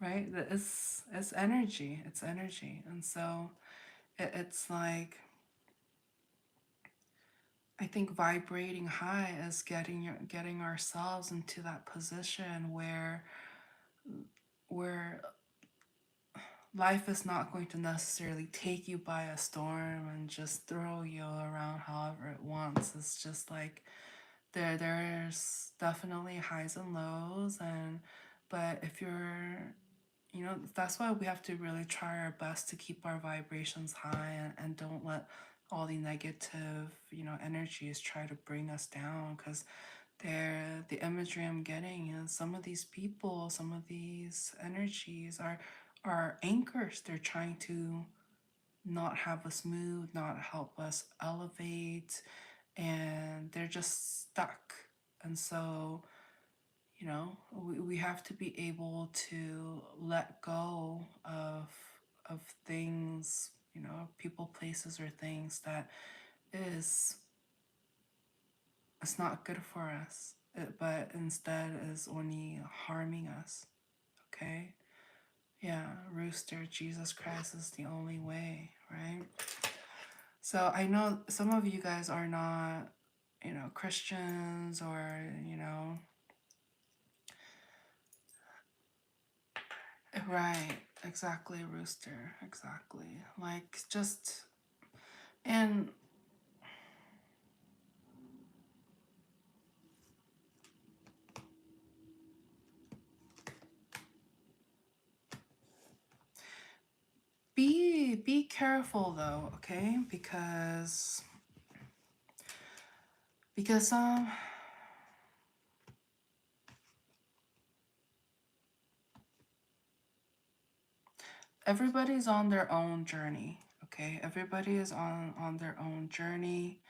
A: Right? It's energy. It's energy. And so it's like, I think vibrating high is getting ourselves into that position where life is not going to necessarily take you by a storm and just throw you around however it wants. It's just like there's definitely highs and lows, and but if you're, you know, that's why we have to really try our best to keep our vibrations high, and don't let all the negative, you know, energies try to bring us down, because the imagery I'm getting is some of these people, some of these energies are anchors. They're trying to not have us move, not help us elevate, and they're just stuck. And so, you know, we have to be able to let go of things, you know, people, places, or things that is it's not good for us, but instead is only harming us. Okay? Yeah, Rooster, Jesus Christ is the only way, right? So I know some of you guys are not, you know, Christians, or, you know, right, exactly, Rooster, exactly. Like, just, and be careful though, okay? Because everybody's on their own journey, okay? Everybody is on their own journey.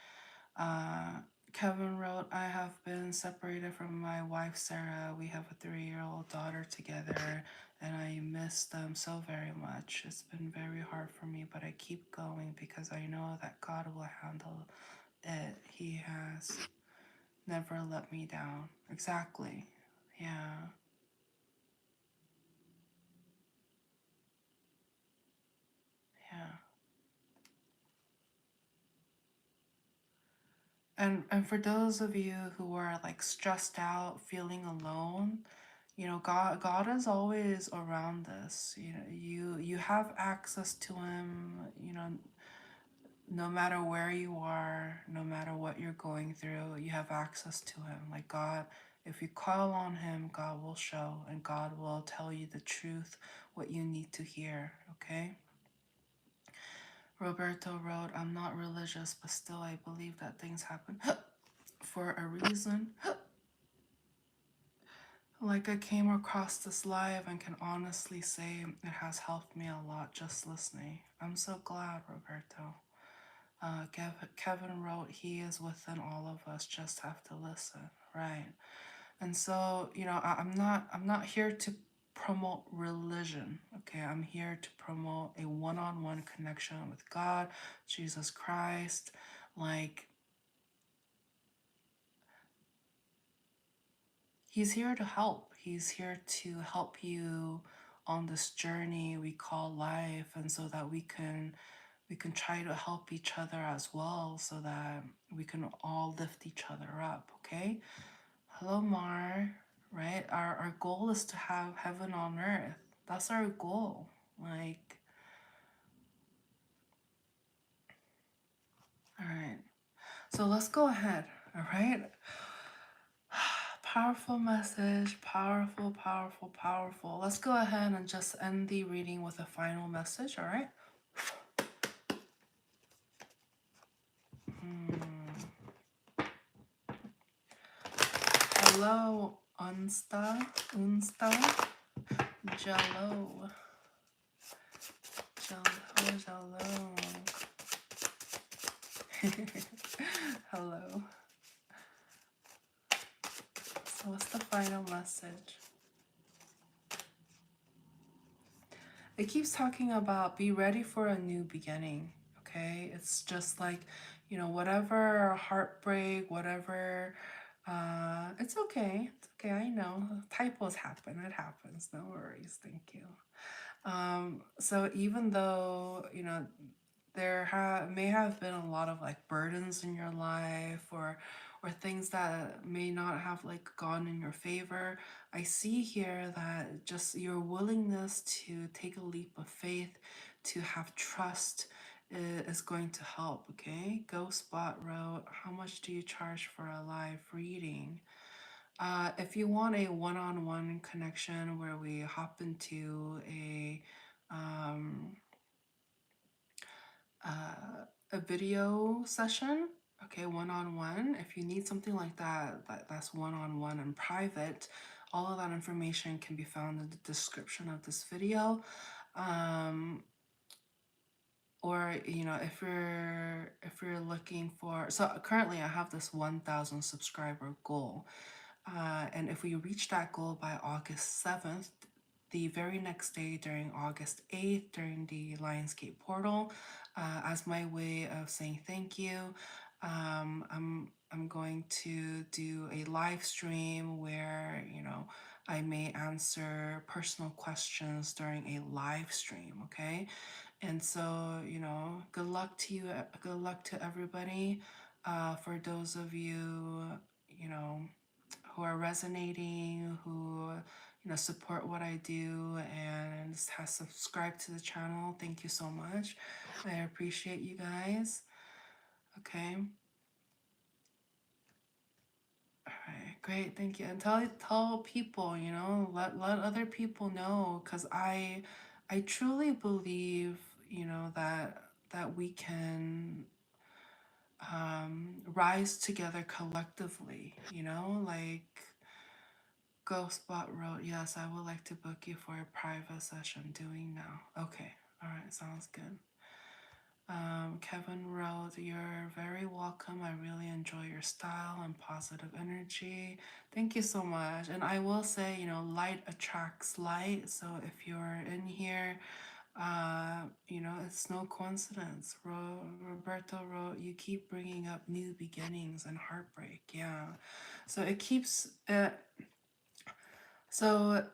A: Kevin wrote, I have been separated from my wife Sarah. We have a 3-year-old daughter together, and I miss them so very much. It's been very hard for me, but I keep going because I know that God will handle it. He has never let me down. Exactly. Yeah. Yeah. And for those of you who are like stressed out, feeling alone, you know, God is always around us. You know, you have access to him, you know, no matter where you are, no matter what you're going through, you have access to him. Like God, if you call on him, God will show, and God will tell you the truth, what you need to hear, okay? Roberto wrote, I'm not religious, but still I believe that things happen for a reason. Like, I came across this live and can honestly say it has helped me a lot just listening. I'm so glad, Roberto. Kevin wrote, he is within all of us, just have to listen, right? And so, you know, I'm not here to promote religion, okay? I'm here to promote a one-on-one connection with God, Jesus Christ. Like, he's here to help. He's here to help you on this journey we call life, and so that we can try to help each other as well, so that we can all lift each other up, okay? Hello, Mar, right? Our goal is to have heaven on earth. That's our goal. Like, all right. So let's go ahead, all right? Powerful message. Powerful, powerful, powerful. Let's go ahead and just end the reading with a final message, all right? Hello, Unsta, Jello, Jello. Hello. So what's the final message? It keeps talking about be ready for a new beginning, okay? It's just like, you know, whatever heartbreak, whatever, it's okay. It's okay, I know. Typos happen. It happens. No worries. Thank you. So even though, you know, there may have been a lot of like burdens in your life, or things that may not have like gone in your favor, I see here that just your willingness to take a leap of faith, to have trust, is going to help. Okay, Ghost Spot wrote, how much do you charge for a live reading? If you want a one-on-one connection where we hop into um, a video session, okay, one-on-one, if you need something like that's one-on-one and private, all of that information can be found in the description of this video. Or, you know, if you're looking for, so currently I have this 1,000 subscriber goal. And if we reach that goal by August 7th, the very next day during August 8th, during the Lionsgate portal, as my way of saying thank you, I'm going to do a live stream where, you know, I may answer personal questions during a live stream, okay? And so, you know, good luck to you, good luck to everybody. For those of you, you know, who are resonating, who, you know, support what I do and has subscribed to the channel, thank you so much. I appreciate you guys. Okay. All right, great, thank you. And tell people, you know, let other people know, because I truly believe, you know, that we can rise together collectively, you know, like Ghostbot wrote, yes, I would like to book you for a private session doing now. Okay, all right, sounds good. Kevin wrote, you're very welcome. I really enjoy your style and positive energy. Thank you so much. And I will say, you know, light attracts light. So if you're in here, you know, it's no coincidence. Roberto wrote, you keep bringing up new beginnings and heartbreak. Yeah. So it keeps, so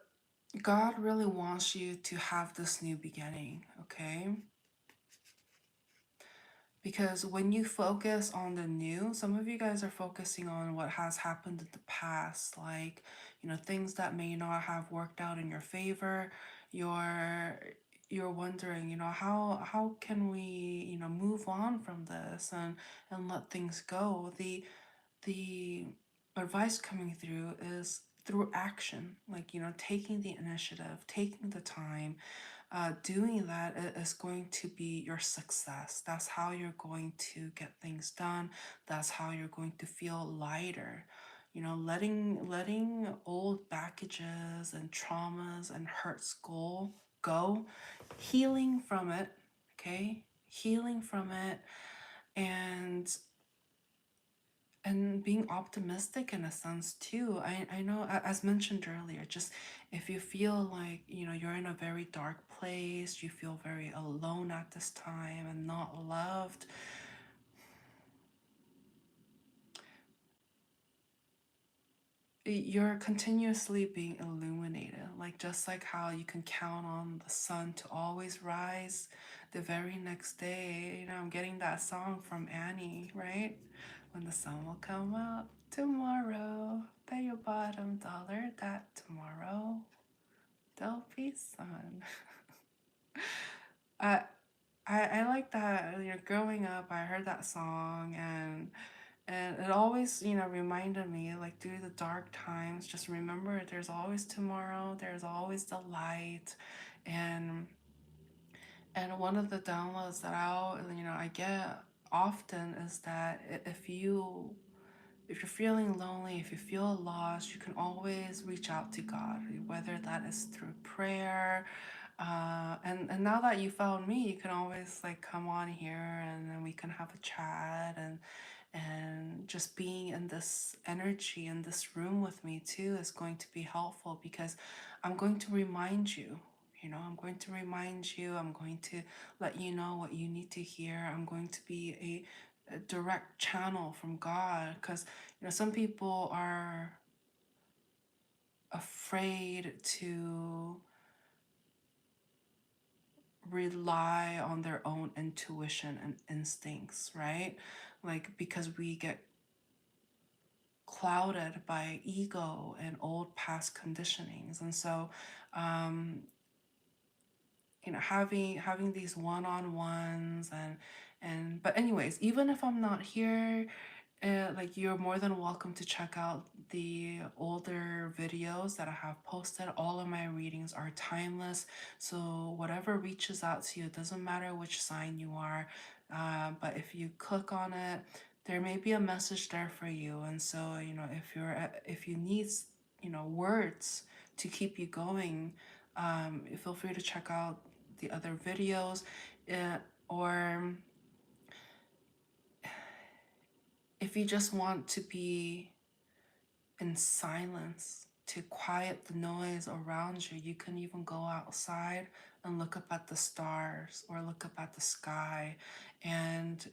A: God really wants you to have this new beginning, okay? Because when you focus on the new, some of you guys are focusing on what has happened in the past, like, you know, things that may not have worked out in your favor. You're wondering, you know, how can we, you know, move on from this and let things go. The advice coming through is through action, like, you know, taking the initiative, taking the time, doing that is going to be your success. That's how you're going to get things done. That's how you're going to feel lighter. You know, letting old baggages and traumas and hurts go, healing from it, okay? Healing from it, and being optimistic in a sense too. I know, as mentioned earlier, just if you feel like, you know, you're in a very dark place, you feel very alone at this time and not loved, you're continuously being illuminated. Like, just like how you can count on the sun to always rise the very next day. You know, I'm getting that song from Annie, right? When the sun will come out tomorrow, bet your bottom dollar that tomorrow there'll be sun. I I like that. You know, growing up, I heard that song, and And it always, reminded me, like, through the dark times, just remember there's always tomorrow, there's always the light. And one of the downloads that I get often is that if you're feeling lonely, if you feel lost, you can always reach out to God, whether that is through prayer. And now that you found me, you can always like come on here and then we can have a chat, and just being in this energy in this room with me too is going to be helpful, because I'm going to remind you. I'm going to remind you. I'm going to let you know what you need to hear. I'm going to be a direct channel from God, because some people are afraid to rely on their own intuition and instincts, right? Like, because we get clouded by ego and old past conditionings. And so having these one-on-ones, but anyways, even if I'm not here, like, you're more than welcome to check out the older videos that I have posted. All of my readings are timeless, so whatever reaches out to you, it doesn't matter which sign you are, but if you click on it, there may be a message there for you. And so, if you need words to keep you going, feel free to check out the other videos, or if you just want to be in silence, to quiet the noise around you, you can even go outside and look up at the stars or look up at the sky, and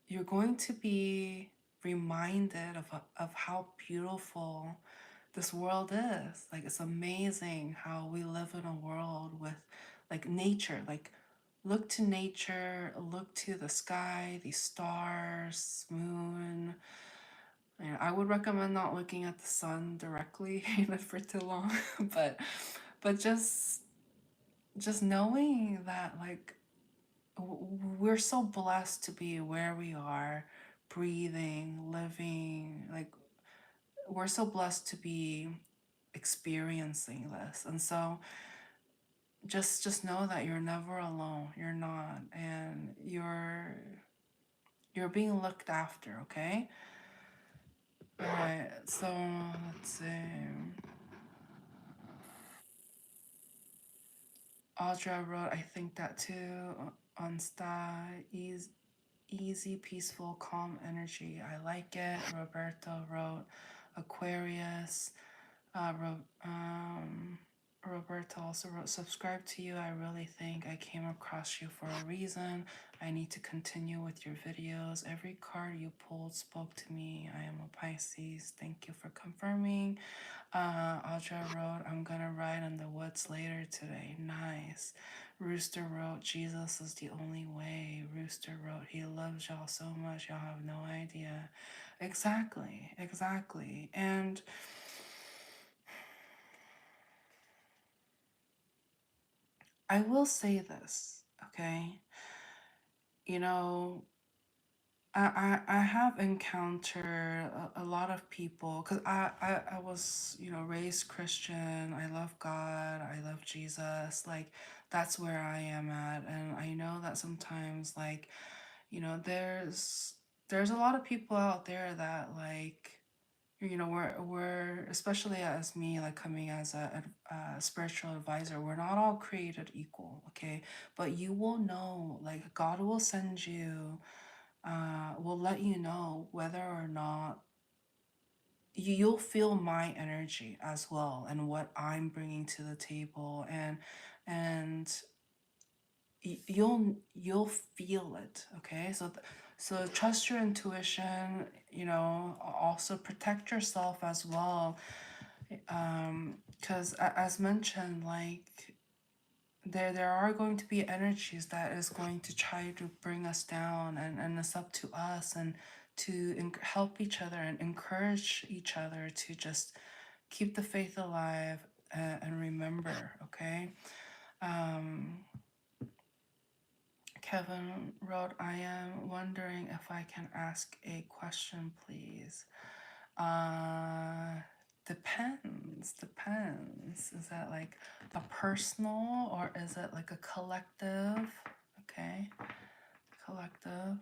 A: you're going to be reminded of how beautiful this world is. Like, it's amazing how we live in a world with like nature. Like, look to nature, look to the sky, the stars, moon. I would recommend not looking at the sun directly for too long, but just knowing that, like, we're so blessed to be where we are, breathing, living. Like, we're so blessed to be experiencing this. And so just know that you're never alone. You're not, and you're being looked after, okay? All right, so let's see. Audra wrote, I think that too, on easy, peaceful, calm energy. I like it. Roberto wrote, Aquarius. Uh, Roberta also wrote, subscribe to you. I really think I came across you for a reason. I need to continue with your videos. Every card you pulled spoke to me. I am a Pisces. Thank you for confirming. Audra wrote, I'm gonna ride in the woods later today. Nice. Rooster wrote, Jesus is the only way. Rooster wrote, he loves y'all so much, y'all have no idea. Exactly, exactly. And I will say this, okay? You know, I have encountered a lot of people, because I was, raised Christian. I love God. I love Jesus. Like, that's where I am at. And I know that sometimes, like, there's a lot of people out there that, like, we're especially as me, like, coming as a spiritual advisor, we're not all created equal, okay? But you will know, like, God will send you, will let you know whether or not you'll feel my energy as well, and what I'm bringing to the table, and you'll feel it, okay? So trust your intuition, also protect yourself as well, because as mentioned, like, there are going to be energies that is going to try to bring us down, and it's up to us, and to help each other and encourage each other to just keep the faith alive, and remember, okay? Kevin wrote, I am wondering if I can ask a question, please. Uh, depends. Is that like a personal or is it like a collective? Okay, collective.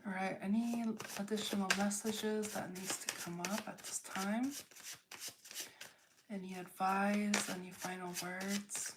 A: All right, any additional messages that needs to come up at this time? Any advice, any final words?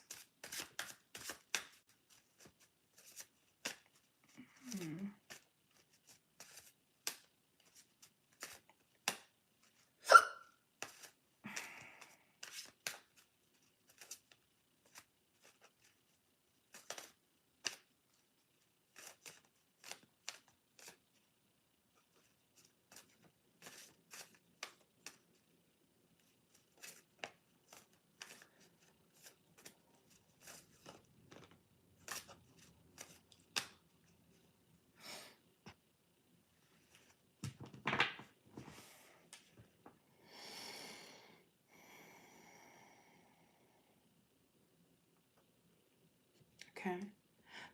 A: Okay.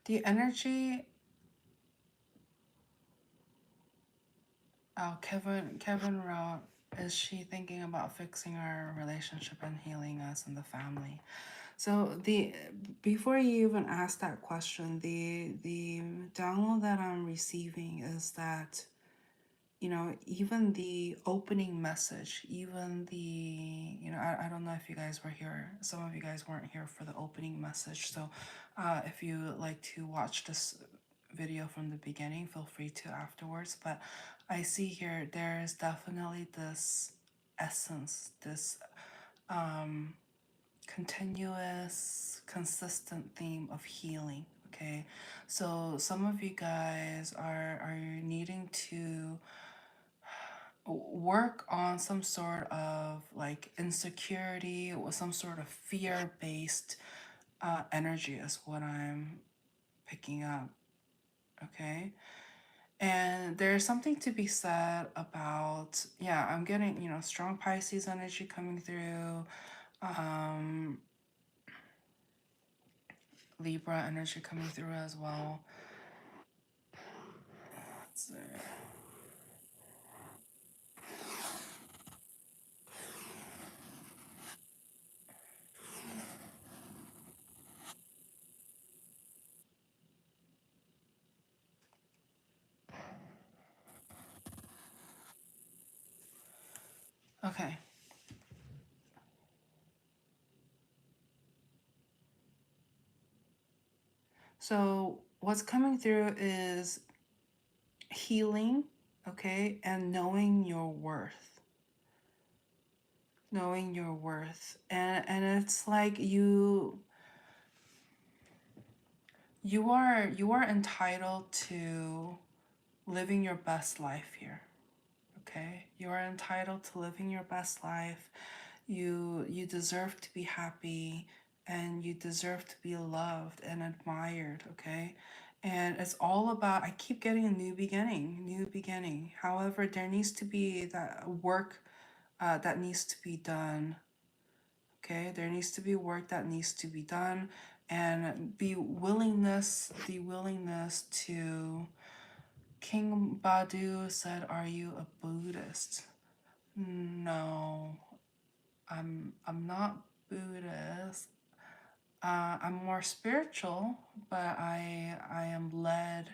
A: The energy. Oh, Kevin wrote, is she thinking about fixing our relationship and healing us and the family? So the before you even ask that question, the download that I'm receiving is that, you know, even the opening message, even the, you know, I don't know if you guys were here, some of you guys weren't here for the opening message. So if you like to watch this video from the beginning, feel free to afterwards. But I see here there is definitely this essence, this continuous, consistent theme of healing. Okay, so some of you guys are needing to work on some sort of like insecurity or some sort of fear-based energy is what I'm picking up. Okay, and there's something to be said about, yeah, I'm getting, you know, strong Pisces energy coming through, Libra energy coming through as well. Let's see. Okay. So what's coming through is healing, okay, and knowing your worth. Knowing your worth. And it's like you are entitled to living your best life here. Okay? You are entitled to living your best life. You deserve to be happy and you deserve to be loved and admired, okay? And it's all about, I keep getting a new beginning, new beginning. However, there needs to be that work that needs to be done, okay? There needs to be work that needs to be done and the willingness to, King Badu said, are you a Buddhist? No, I'm not Buddhist. I'm more spiritual, but I am led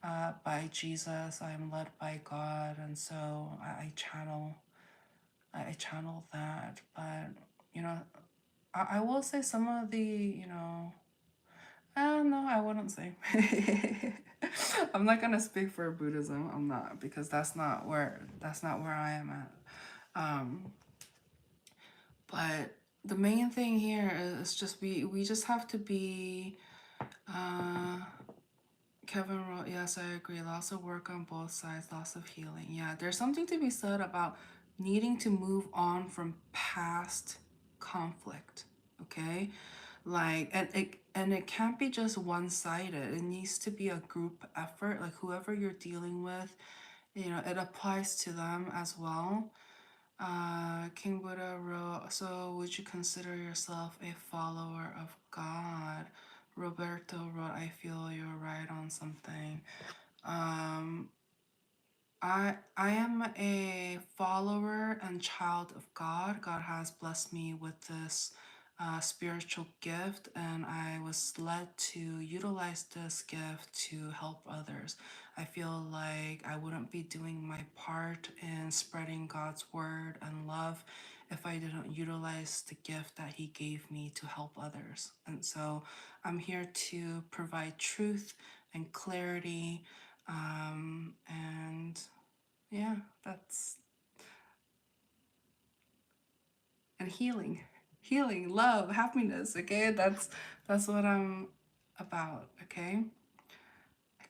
A: by Jesus. I am led by God, and so I channel that. But you know, I will say some of the, you know, no, I wouldn't say. I'm not gonna speak for Buddhism. I'm not, because that's not where I am at. But the main thing here is just we just have to be. Kevin wrote, yes, I agree. Lots of work on both sides, lots of healing. Yeah, there's something to be said about needing to move on from past conflict. Okay, like and it can't be just one-sided. It needs to be a group effort. Like whoever you're dealing with, you know, it applies to them as well. King Buddha wrote, so would you consider yourself a follower of God? Roberto wrote, I feel you're right on something. Um, I am a follower and child of God. God has blessed me with this spiritual gift, and I was led to utilize this gift to help others. I feel like I wouldn't be doing my part in spreading God's word and love if I didn't utilize the gift that He gave me to help others. And so I'm here to provide truth and clarity, and yeah, that's and healing, love, happiness. Okay, that's what I'm about. Okay.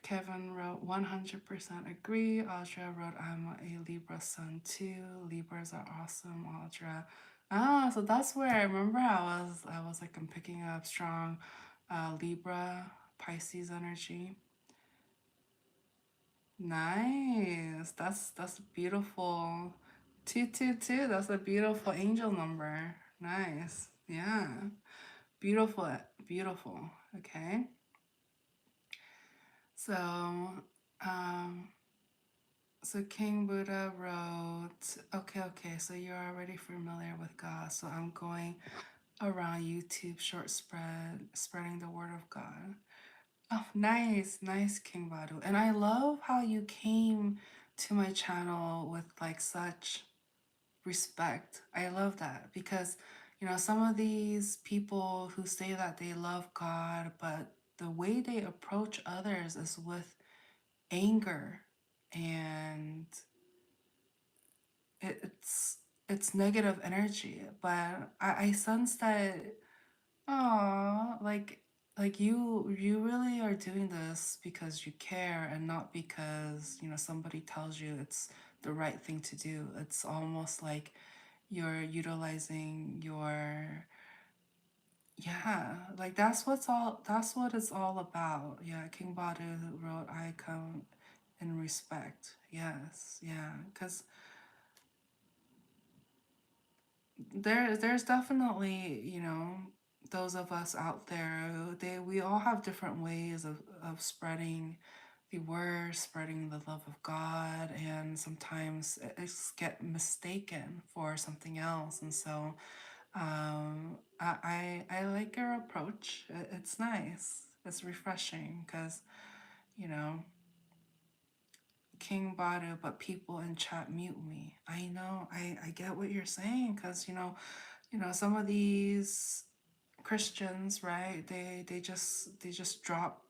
A: Kevin wrote 100% agree. Audra wrote I'm a Libra sun too. Libras are awesome. Audra. Ah, so that's where I remember I was like I'm picking up strong Libra Pisces energy. Nice. That's beautiful. 222. That's a beautiful angel number. Nice. Yeah. Beautiful. Beautiful. Okay. So, um, so King Buddha wrote, okay, so you're already familiar with God. So I'm going around YouTube short spreading the word of God. Oh, nice, King Badu. And I love how you came to my channel with like such respect. I love that because, some of these people who say that they love God, but the way they approach others is with anger, and it's negative energy. But I sense that, oh, like you really are doing this because you care and not because, somebody tells you it's the right thing to do. It's almost like you're utilizing your, yeah, like that's what it's all about. Yeah, King Badu wrote I come in respect. Yes, yeah, because there's definitely, those of us out there, we all have different ways of spreading the word, spreading the love of God, and sometimes it's get mistaken for something else. And so I like your approach. It's nice. It's refreshing because, you know, King Badu, but people in chat mute me. I know. I get what you're saying because, some of these Christians, right? They just drop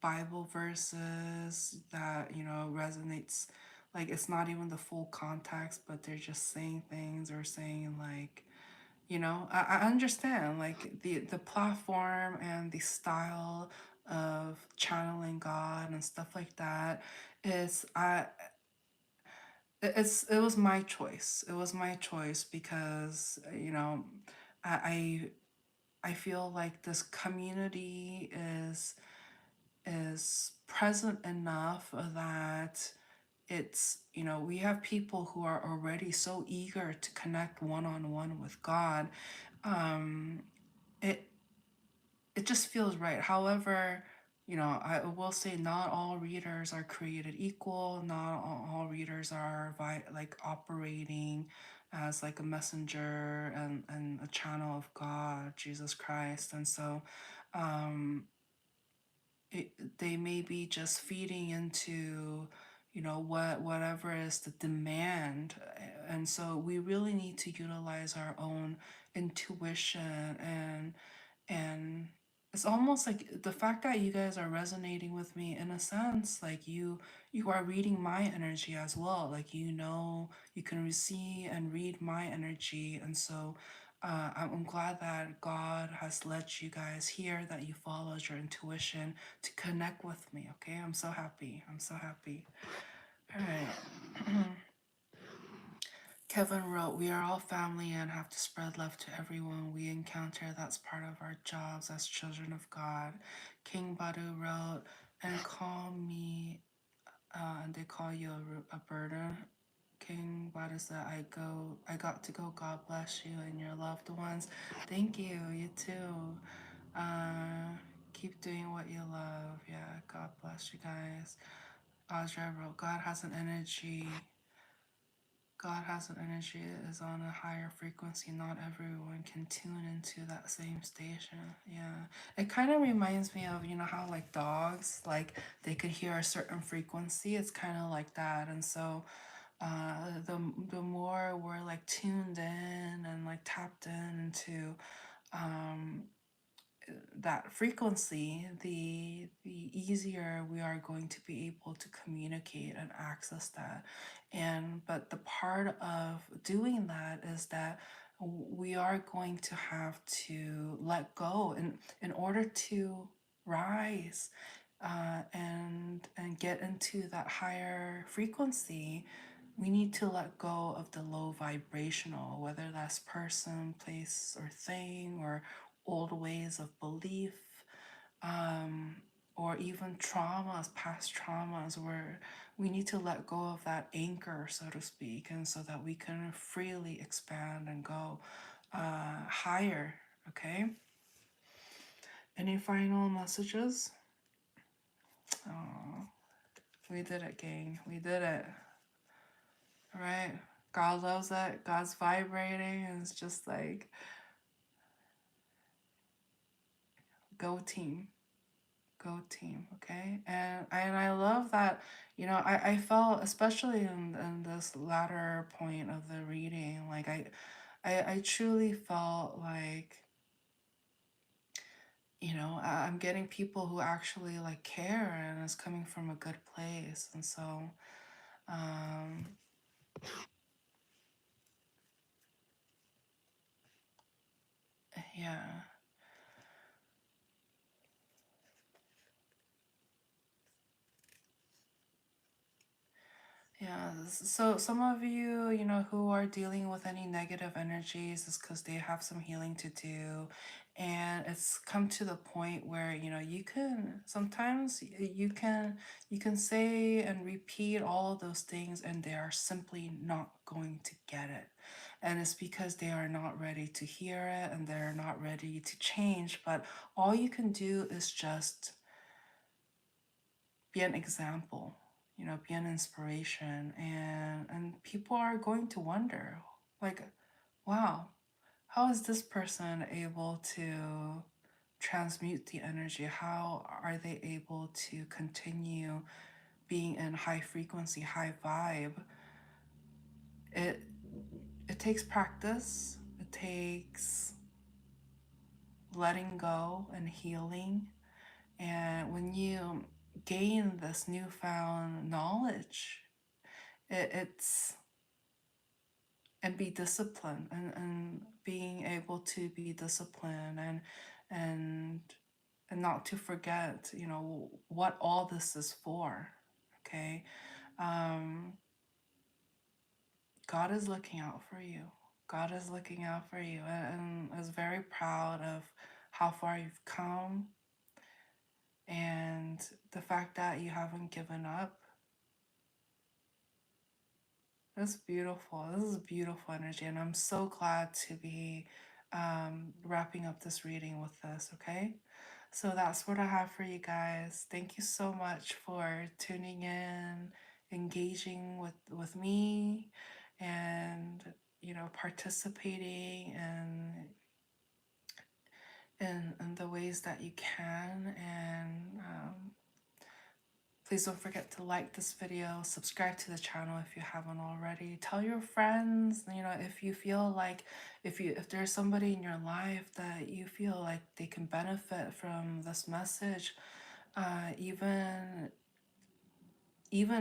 A: Bible verses that, resonates, like it's not even the full context, but they're just saying things or saying like, I understand like the platform and the style of channeling God and stuff like that is it was my choice. It was my choice because, I I feel like this community is present enough that it's, we have people who are already so eager to connect one-on-one with God. um it it just feels right. However, I will say not all readers are created equal. Not all readers are like operating as like a messenger and a channel of God, Jesus Christ. And so um, they may be just feeding into, whatever is the demand. And so we really need to utilize our own intuition, and it's almost like the fact that you guys are resonating with me in a sense, like you are reading my energy as well. Like, you can receive and read my energy. And so I'm glad that God has led you guys here, that you followed your intuition to connect with me. Okay, I'm so happy. I'm so happy. All right. Kevin wrote, we are all family and have to spread love to everyone we encounter. That's part of our jobs as children of God. King Badu wrote, and call me, and they call you a burden. King Badisa, I got to go. God bless you and your loved ones. Thank you. You too. Keep doing what you love. Yeah, God bless you guys. Audra wrote, God has an energy. God has an energy that is on a higher frequency. Not everyone can tune into that same station. Yeah. It kind of reminds me of, you know, how like dogs, like they could hear a certain frequency. It's kind of like that. And so the more we're like tuned in and like tapped into um, that frequency, the easier we are going to be able to communicate and access that. And but the part of doing that is that we are going to have to let go in order to rise and get into that higher frequency. We need to let go of the low vibrational, whether that's person, place, or thing, or old ways of belief, um, or even traumas, past traumas, where we need to let go of that anchor, so to speak, and so that we can freely expand and go higher. Okay. Any final messages? Oh, we did it, gang. We did it. All right. God loves it. God's vibrating, and it's just like, go team. Go team. Okay. And I love that, you know, I felt, especially in this latter point of the reading, like I truly felt like, you know, I'm getting people who actually like care and is coming from a good place. And so um yeah. Yeah, so some of you, you know, who are dealing with any negative energies is because they have some healing to do. And it's come to the point where, you know, you can sometimes you can say and repeat all of those things and they are simply not going to get it. And it's because they are not ready to hear it and they're not ready to change. But all you can do is just be an example, you know, be an inspiration, and people are going to wonder, like, wow, how is this person able to transmute the energy? How are they able to continue being in high frequency, high vibe? It it takes practice. It takes letting go and healing. And when you gain this newfound knowledge, it's and be disciplined and being able to be disciplined and and not to forget, you know, what all this is for. Okay. um God is looking out for you. God is looking out for you, and is very proud of how far you've come and the fact that you haven't given up. That's beautiful. This is beautiful energy, and I'm so glad to be wrapping up this reading with this, okay? So that's what I have for you guys. Thank you so much for tuning in, engaging with me, and, you know, participating in the ways that you can. And please don't forget to like this video, subscribe to the channel if you haven't already. Tell your friends, you know, if you feel like if there's somebody in your life that you feel like they can benefit from this message, even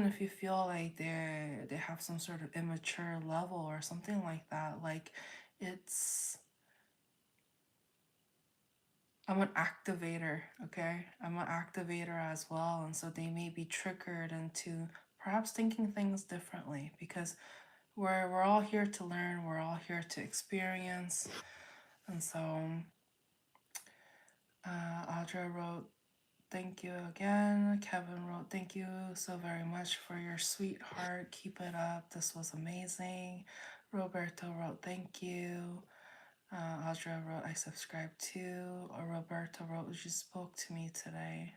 A: if you feel like they have some sort of immature level or something like that, like it's I'm an activator, okay? I'm an activator as well. And so they may be triggered into perhaps thinking things differently, because we're all here to learn, we're all here to experience. And so Audra wrote, thank you again. Kevin wrote, thank you so very much for your sweetheart. Keep it up. This was amazing. Roberto wrote, thank you. Audra wrote, I subscribe too. Roberto wrote, you spoke to me today.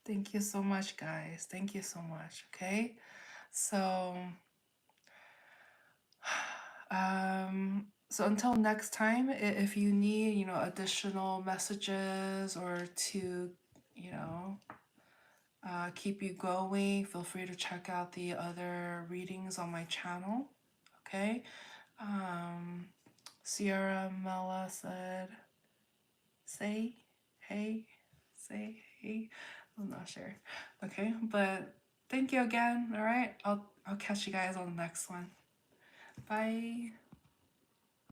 A: Thank you so much, guys. Thank you so much. Okay. So, so until next time, if you need, additional messages or to, you know, keep you going, feel free to check out the other readings on my channel. Okay. Sierra Mella said, say hey, say hey. I'm not sure. Okay, but thank you again. All right, I'll catch you guys on the next one. Bye.